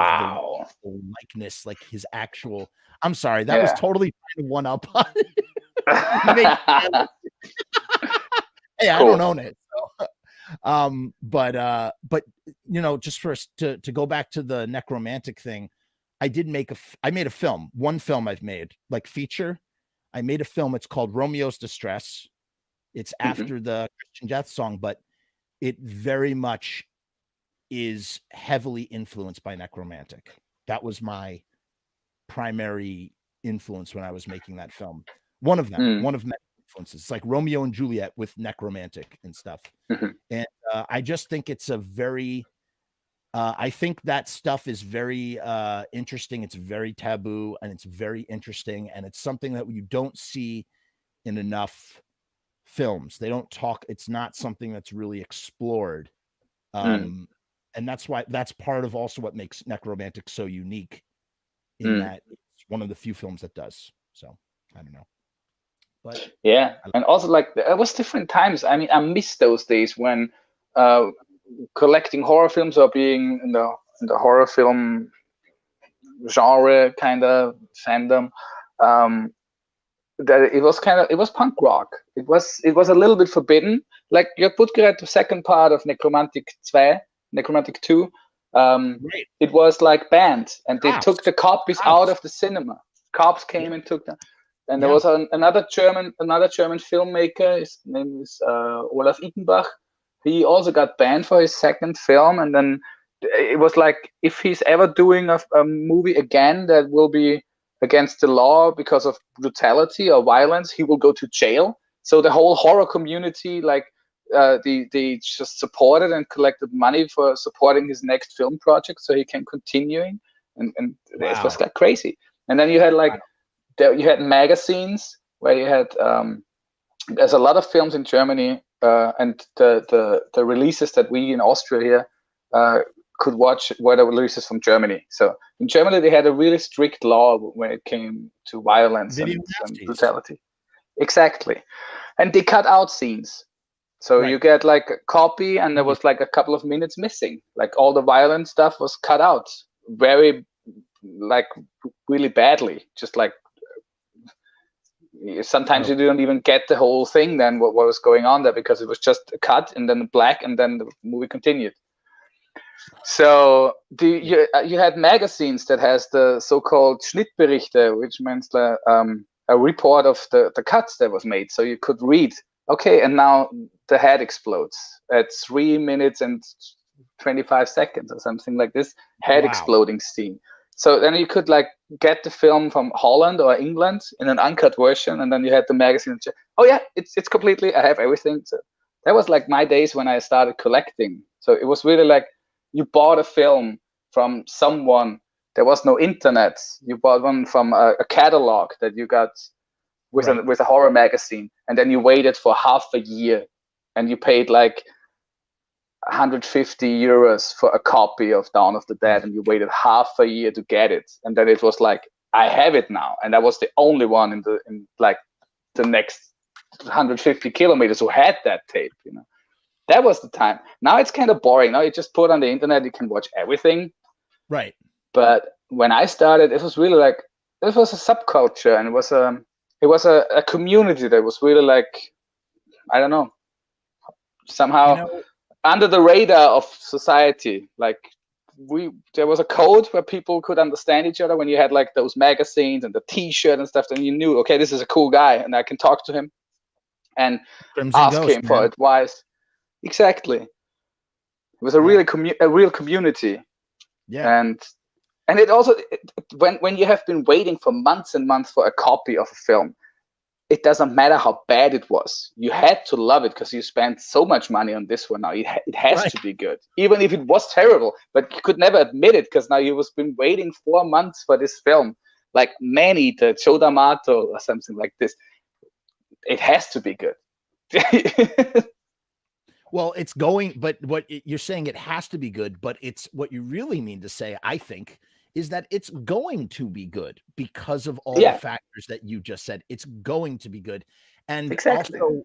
the likeness, like his actual. I'm sorry, that was totally trying to one up on it. Hey, I don't own it. So. But you know, just for us to go back to the necromantic thing, I made a film. One film I've made, like feature. I made a film. It's called Romeo's Distress. It's after the Christian Death song, but it very much is heavily influenced by necromantic. That was my primary influence when I was making that film. One of them, one of many influences. It's like Romeo and Juliet with necromantic and stuff. And I just think it's a very, I think that stuff is very interesting. It's very taboo and it's very interesting. And it's something that you don't see in enough films. They don't talk. It's not something that's really explored. And that's part of also what makes necromantic so unique in that it's one of the few films that does. So I don't know. But yeah, and also like it was different times. I mean, I miss those days when collecting horror films or being in the horror film genre kind of fandom. That it was punk rock. It was a little bit forbidden. Like you put the second part of Nekromantix 2. It was like banned, and they took the copies out of the cinema. Cops came and took them. And there was another German filmmaker. His name is Olaf Ittenbach. He also got banned for his second film, and then it was like if he's ever doing a movie again that will be against the law because of brutality or violence, he will go to jail. So the whole horror community, like they just supported and collected money for supporting his next film project, so he can continuing, and it was like crazy. And then you had like you had magazines where you had there's a lot of films in Germany, and the releases that we in Austria here could watch were the releases from Germany. So in Germany, they had a really strict law when it came to violence and brutality. Exactly. And they cut out scenes. So you get like a copy and there was like a couple of minutes missing. Like all the violent stuff was cut out very, like really badly. Just like sometimes you don't even get the whole thing then what was going on there because it was just a cut and then black and then the movie continued. So you had magazines that has the so-called Schnittberichte, which means a report of the cuts that was made. So you could read, okay, and now the head explodes at 3 minutes and 25 seconds or something like this, head exploding scene. So then you could like get the film from Holland or England in an uncut version, and then you had the magazine. Oh yeah, it's completely, I have everything. So that was like my days when I started collecting. So it was really like, you bought a film from someone. There was no internet. You bought one from a catalog that you got with a horror magazine, and then you waited for half a year, and you paid like 150 euros for a copy of Dawn of the Dead, and you waited half a year to get it, and then it was like, I have it now, and I was the only one in like the next 150 kilometers who had that tape, you know. That was the time. Now it's kind of boring. Now you just put on the internet, you can watch everything. Right. But when I started, it was really like, it was a subculture, and it was a community that was really like, I don't know, somehow under the radar of society. Like there was a code where people could understand each other when you had like those magazines and the T-shirt and stuff, then you knew, okay, this is a cool guy and I can talk to him and ask him for advice. Exactly. It was a real community. Yeah. And it also, when you have been waiting for months and months for a copy of a film, it doesn't matter how bad it was. You had to love it because you spent so much money on this one now. It has to be good, even if it was terrible. But you could never admit it because now you've been waiting 4 months for this film, like Man-Eater, Joe D'Amato, or something like this. It has to be good. Well, it's going, but what you're saying, it has to be good, but it's what you really mean to say, I think, is that it's going to be good because of all the factors that you just said. It's going to be good. And also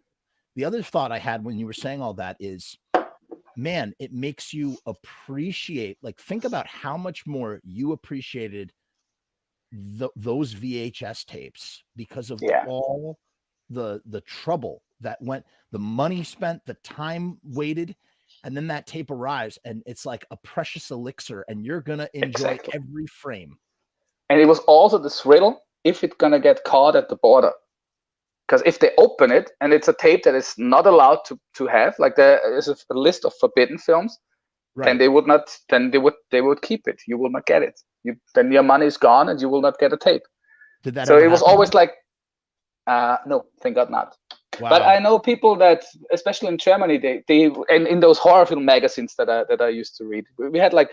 the other thought I had when you were saying all that is, man, it makes you appreciate, like, think about how much more you appreciated those VHS tapes because of all the trouble that went, the money spent, the time waited, and then that tape arrives and it's like a precious elixir and you're gonna enjoy every frame. And it was also the thrill if it's gonna get caught at the border. Because if they open it and it's a tape that is not allowed to have, like there is a list of forbidden films, then they would not, then they would keep it. You will not get it. Then your money is gone and you will not get a tape. Did that so ever it was happen? Always like, no, thank God not. Wow. But I know people that, especially in Germany, they and in those horror film magazines that I used to read, we had like,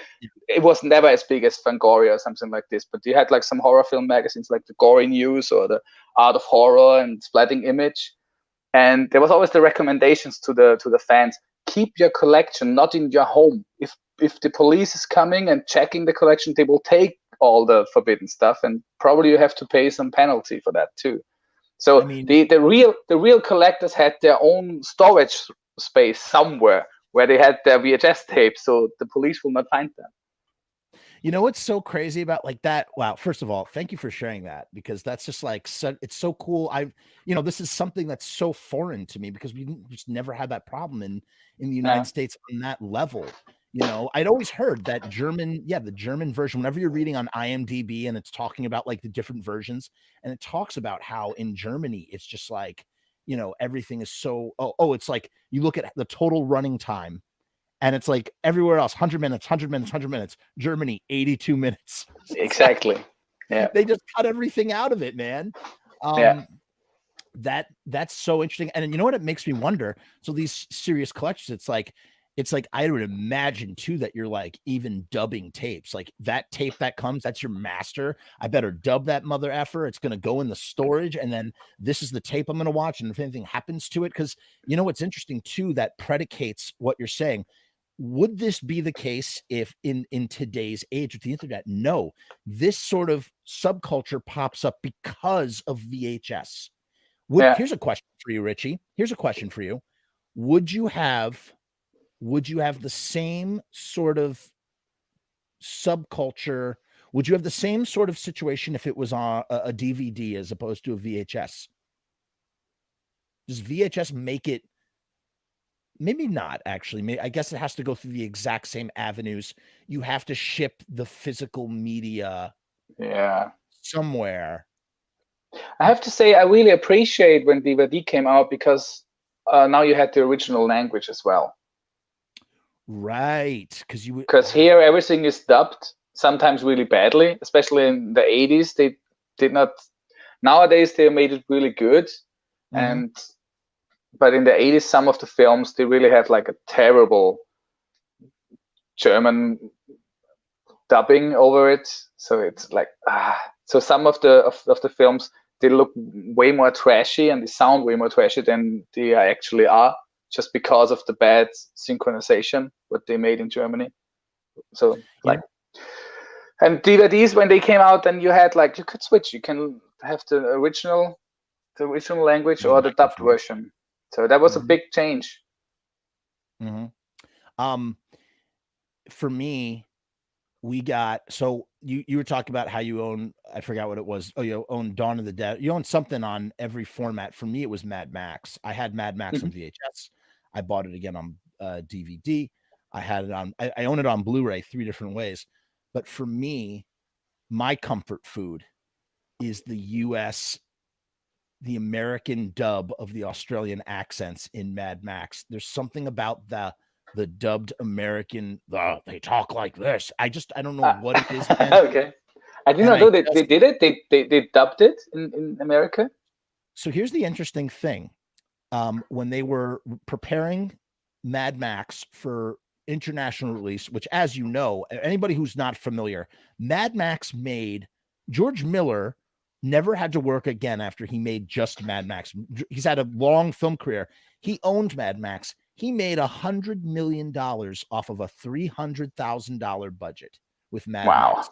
it was never as big as Fangoria or something like this, but you had like some horror film magazines like the Gory News or the Art of Horror and Splatting Image, and there was always the recommendations to the fans: keep your collection not in your home. If the police is coming and checking the collection, they will take all the forbidden stuff, and probably you have to pay some penalty for that too. So I mean, the real collectors had their own storage space somewhere where they had their VHS tapes, so the police will not find them. You know what's so crazy about like that? Wow, first of all, thank you for sharing that, because that's just like it's so cool. This is something that's so foreign to me because we just never had that problem in the United States on that level. I'd always heard that the German version, whenever you're reading on IMDb and it's talking about like the different versions, and it talks about how in Germany, it's just like, everything is so, it's like, you look at the total running time and it's like everywhere else, 100 minutes, Germany, 82 minutes. Exactly. Yeah. They just cut everything out of it, man. That's so interesting. And you know what? It makes me wonder. So these serious collections, it's like I would imagine too that you're like even dubbing tapes, like that tape that comes, that's your master. I better dub that mother effer. It's going to go in the storage, and then this is the tape I'm going to watch. And if anything happens to it, because what's interesting too, that predicates what you're saying. Would this be the case if in today's age with the internet? No, this sort of subculture pops up because of VHS. Here's a question for you, Richy. Here's a question for you. Would you have the same sort of subculture? Would you have the same sort of situation if it was on a DVD as opposed to a VHS? Does VHS make it? Maybe not, actually. I guess it has to go through the exact same avenues. You have to ship the physical media somewhere. I have to say, I really appreciate when DVD came out, because now you had the original language as well. Right, because here everything is dubbed, sometimes really badly, especially in the 80s. They did not. Nowadays they made it really good, but in the 80s, some of the films, they really had like a terrible German dubbing over it. So it's like so some of the films, they look way more trashy and they sound way more trashy than they actually are, just because of the bad synchronization what they made in Germany. So and DVDs, when they came out, then you could switch. You can have the original language or the dubbed version. So that was a big change. For me, we got, so you were talking about how you own, I forgot what it was. Oh, you own Dawn of the Dead. You own something on every format. For me, it was Mad Max. I had Mad Max on VHS. I bought it again on DVD. I had it on, I own it on Blu-ray 3 different ways. But for me, my comfort food is the US, the American dub of the Australian accents in Mad Max. There's something about the dubbed American, they talk like this. I don't know what it is. Okay. I did not know they did it. They dubbed it in America. So here's the interesting thing. When they were preparing Mad Max for international release, which, as you know, anybody who's not familiar, Mad Max made, George Miller never had to work again after he made just Mad Max. He's had a long film career. He owned Mad Max. He made $100 million off of a $300,000 budget with Mad Max.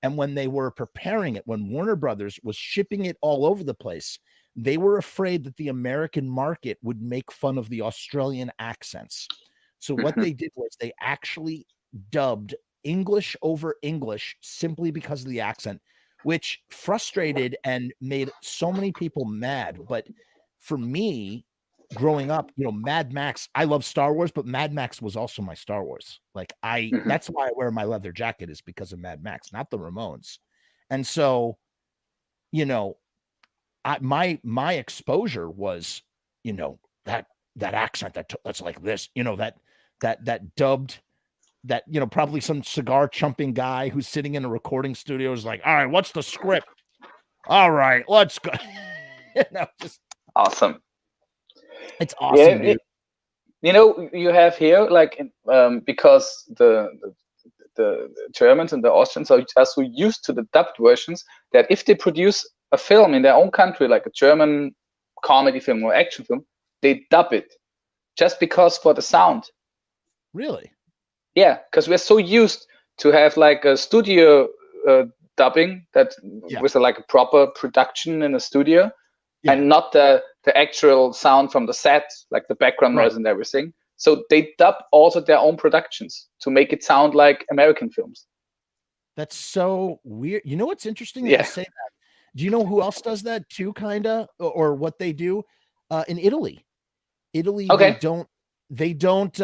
And when they were preparing it, when Warner Brothers was shipping it all over the place, they were afraid that the American market would make fun of the Australian accents. So what they did was they actually dubbed English over English simply because of the accent, which frustrated and made so many people mad. But for me, growing up, you know, Mad Max, I love Star Wars, but Mad Max was also my Star Wars. Like that's why I wear my leather jacket, is because of Mad Max, not the Ramones. And so, you know, my exposure was, you know, that accent that's like this, you know, that dubbed, that, you know, probably some cigar chumping guy who's sitting in a recording studio is like, all right, what's the script? All right, let's go. You know, just awesome. It's awesome, dude. You know, you have here, like, because the Germans and the Austrians are so used to the dubbed versions, that if they produce a film in their own country, like a German comedy film or action film, they dub it just because for the sound. Really? Yeah, because we're so used to have like a studio dubbing that with like a proper production in a studio, and not the actual sound from the set, like the background noise and everything. So they dub also their own productions to make it sound like American films. That's so weird. You know what's interesting that you say that? Do you know who else does that too, kind of, or what they do? In Italy. Italy, they don't,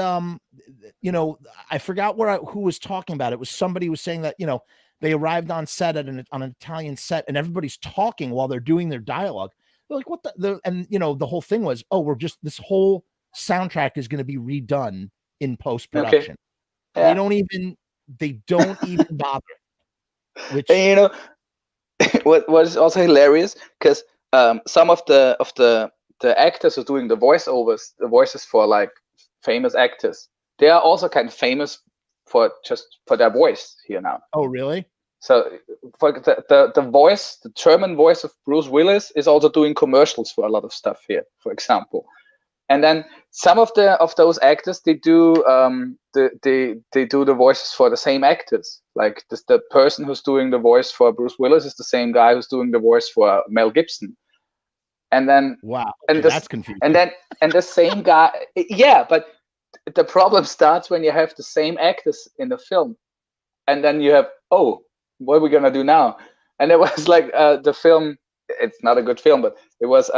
you know, I forgot who was talking about it. It was somebody who was saying that, you know, they arrived on set on an Italian set and everybody's talking while they're doing their dialogue. They're like, what and you know, the whole thing was, oh, this whole soundtrack is going to be redone in post-production. They don't even bother. Which, and, you know, what is also hilarious, because some of the actors who are doing the voices for like famous actors, they are also kind of famous for their voice here now. Oh, really? So for the voice, the German voice of Bruce Willis is also doing commercials for a lot of stuff here, for example. And then some of those actors, they do the voices for the same actors. Like the person who's doing the voice for Bruce Willis is the same guy who's doing the voice for Mel Gibson. And then that's confusing. And the same guy, but the problem starts when you have the same actors in the film, and then you have, oh, what are we gonna do now? And it was like the film. It's not a good film, but it was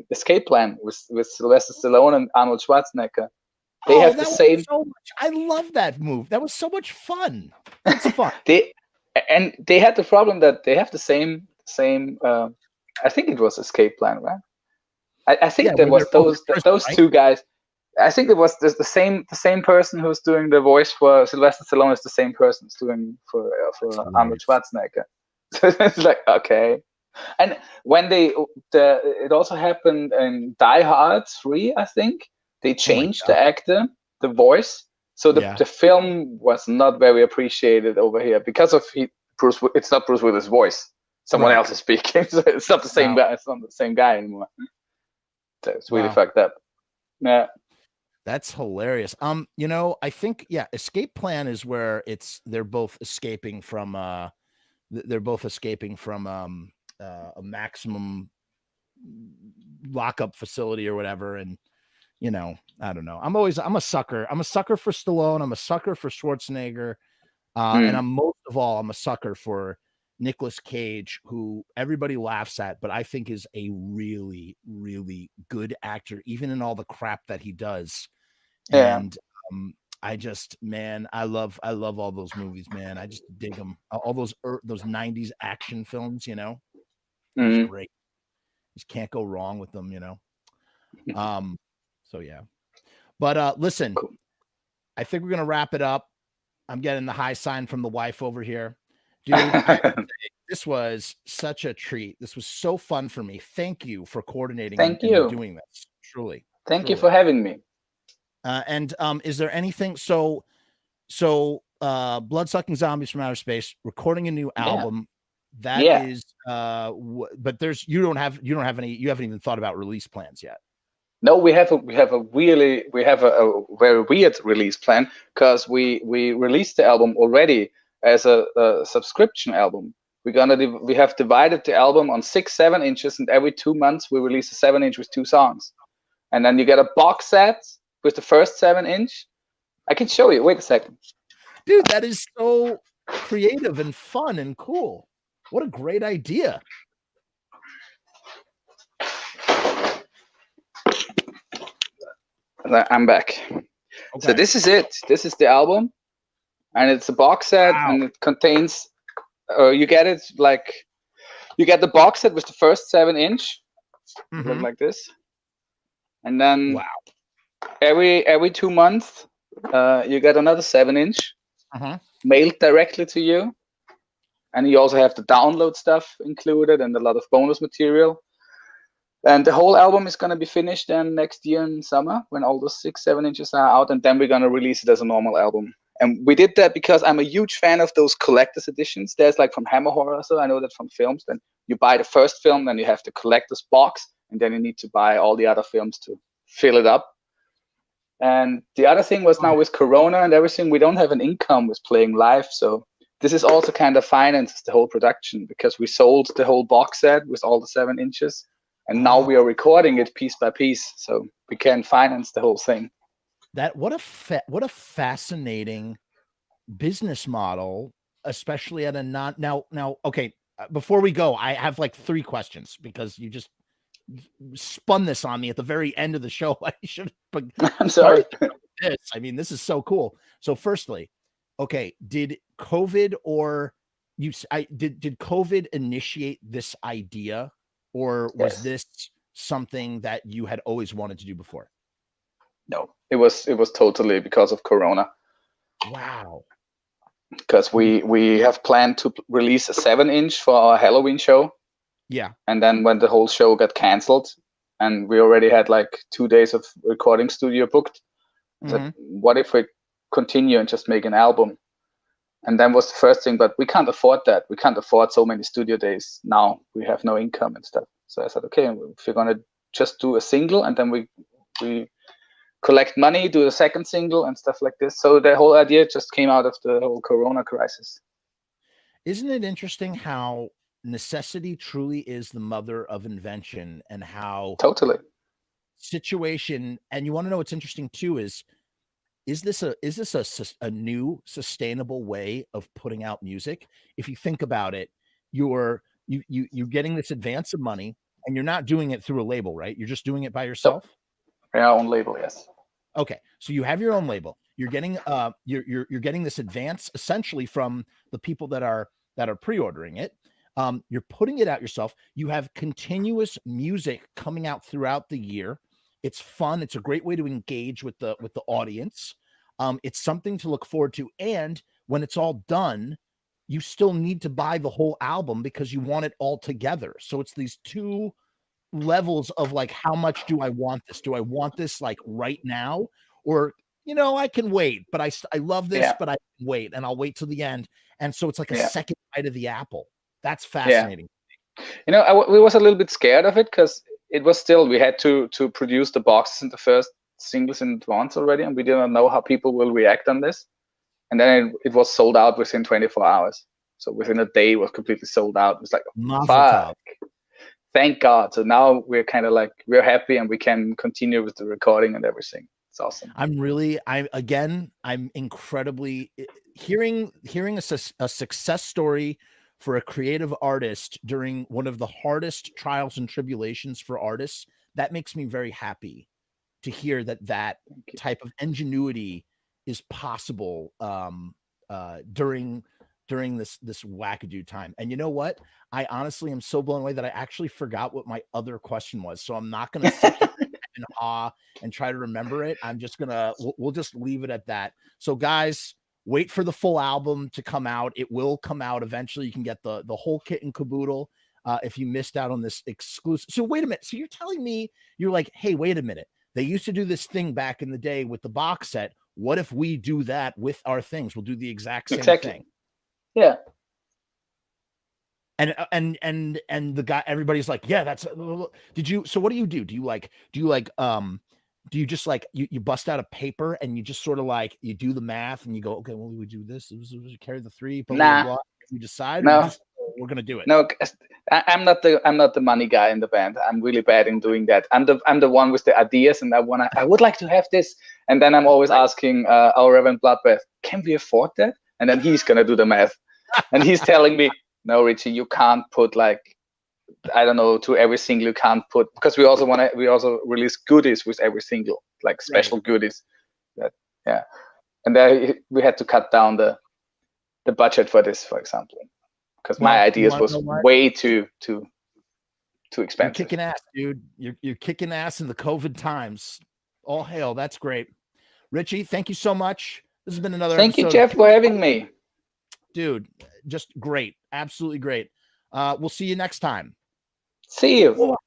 Escape Plan with Sylvester Stallone and Arnold Schwarzenegger. They have the same. So much. I love that move. That was so much fun. It's fun. They had the problem that they have the same. I think it was Escape Plan, right? I think there was those two guys. I think it was the same person who's doing the voice for Sylvester Stallone is the same person who's doing for Arnold Schwarzenegger. So it's like, okay. And when it also happened in Die Hard 3, I think they changed the actor, the voice, so the film was not very appreciated over here because of it's not Bruce Willis' voice. Someone else is speaking, so it's not the same guy. It's not the same guy anymore. So it's really fucked up. Yeah. That's hilarious. You know, I think Escape Plan is where they're both escaping from a maximum lockup facility or whatever. And you know, I don't know. I'm a sucker. I'm a sucker for Stallone. I'm a sucker for Schwarzenegger. And I'm a sucker for Nicolas Cage, who everybody laughs at, but I think is a really, really good actor, even in all the crap that he does. And I love all those movies, man. I just dig them. All those 90s action films, you know, great. Just can't go wrong with them, you know. So yeah. But listen, I think we're gonna wrap it up. I'm getting the high sign from the wife over here. Dude, this was such a treat. This was so fun for me. Thank you for coordinating and doing this. Truly. Thank you for having me. And is there anything? So Bloodsucking Zombies from Outer Space, recording a new album. That is, but you haven't even thought about release plans yet. No, we have a very weird release plan, because we released the album already as a subscription album we have divided the album on 6 7-inches, and every 2 months we release a 7-inch with 2 songs. And then you get a box set with the first 7-inch. I can show you. Wait a second. Dude, that is so creative and fun and cool. What a great idea. I'm back. Okay. So this is it. This is the album. And it's a box set, and it contains, you get it like, you get the box set with the first 7-inch, look like this. And then every 2 months, you get another 7-inch mailed directly to you. And you also have the download stuff included and a lot of bonus material. And the whole album is going to be finished then next year in summer when all those 6 7-inches are out. And then we're going to release it as a normal album. And we did that because I'm a huge fan of those collector's editions. There's like from Hammer Horror, so I know that from films. Then you buy the first film, then you have the collector's box, and then you need to buy all the other films to fill it up. And the other thing was now with Corona and everything, we don't have an income with playing live. So this is also kind of finances the whole production because we sold the whole box set with all the 7-inches. And now we are recording it piece by piece. So we can finance the whole thing. That what a fascinating business model, especially at a now okay, before we go, I have like 3 questions because you just spun this on me at the very end of the show. I should have I'm sorry. This. I mean, this is so cool. So firstly, okay, did COVID did COVID initiate this idea, or was this something that you had always wanted to do before? No, it was totally because of Corona. Wow. Because we have planned to release a 7-inch for our Halloween show. Yeah. And then when the whole show got canceled and we already had like 2 days of recording studio booked, I said, what if we continue and just make an album? And then was the first thing, but we can't afford that. We can't afford so many studio days now. We have no income and stuff. So I said, okay, if we're going to just do a single and then we collect money, do the second single and stuff like this. So the whole idea just came out of the whole Corona crisis. Isn't it interesting how necessity truly is the mother of invention, and how situation, and you want to know what's interesting too is this a new sustainable way of putting out music? If you think about it, you're getting this advance of money and you're not doing it through a label, right? You're just doing it by yourself. Our own label, yes. Okay, so you have your own label. You're getting you're getting this advance essentially from the people that are pre-ordering it. You're putting it out yourself. You have continuous music coming out throughout the year. It's fun. It's a great way to engage with the audience. It's something to look forward to. And when it's all done, you still need to buy the whole album because you want it all together. So it's these 2 levels of like, how much do I want this? Do I want this like right now? Or, I can wait, but I love this, but I can wait, and I'll wait till the end. And so it's like a second bite of the apple. That's fascinating. Yeah. We was a little bit scared of it because it was still, we had to produce the boxes and the first singles in advance already, and we didn't know how people will react on this. And then it was sold out within 24 hours. So within a day, it was completely sold out. It was like, fuck. Thank God. So now we're kind of like, we're happy and we can continue with the recording and everything. It's awesome. I'm incredibly hearing a success story for a creative artist during one of the hardest trials and tribulations for artists. That makes me very happy to hear that type of ingenuity is possible during this wackadoo time. And you know what? I honestly am so blown away that I actually forgot what my other question was. So I'm not going to sit here in awe and try to remember it. I'm just we'll just leave it at that. So guys, wait for the full album to come out. It will come out eventually. You can get the whole kit and caboodle if you missed out on this exclusive. So wait a minute. So you're telling me, you're like, hey, wait a minute. They used to do this thing back in the day with the box set. What if we do that with our things? We'll do the exact same thing. Yeah. And the guy, everybody's like, yeah, that's, so what do you do? Do you just like, you bust out a paper and you just sort of like, you do the math and you go, okay, well, we would do this. We carry the 3, blah, blah, blah. You decide. No. we're gonna do it. No, I'm not the money guy in the band. I'm really bad in doing that. I'm the one with the ideas, and I would like to have this, and then I'm always asking our Reverend Bloodbath, can we afford that? And then he's gonna do the math, and he's telling me, no, Richy, you can't put like, I don't know, to every single you can't put, because we also release goodies with every single, like special goodies. And there we had to cut down the budget for this, for example, because my ideas was way too expensive. You're kicking ass, dude. You're kicking ass in the COVID times. All hail. That's great. Richy, thank you so much. This has been another Thank you, Jeff, for having me. Dude, just great. Absolutely great. We'll see you next time. See you.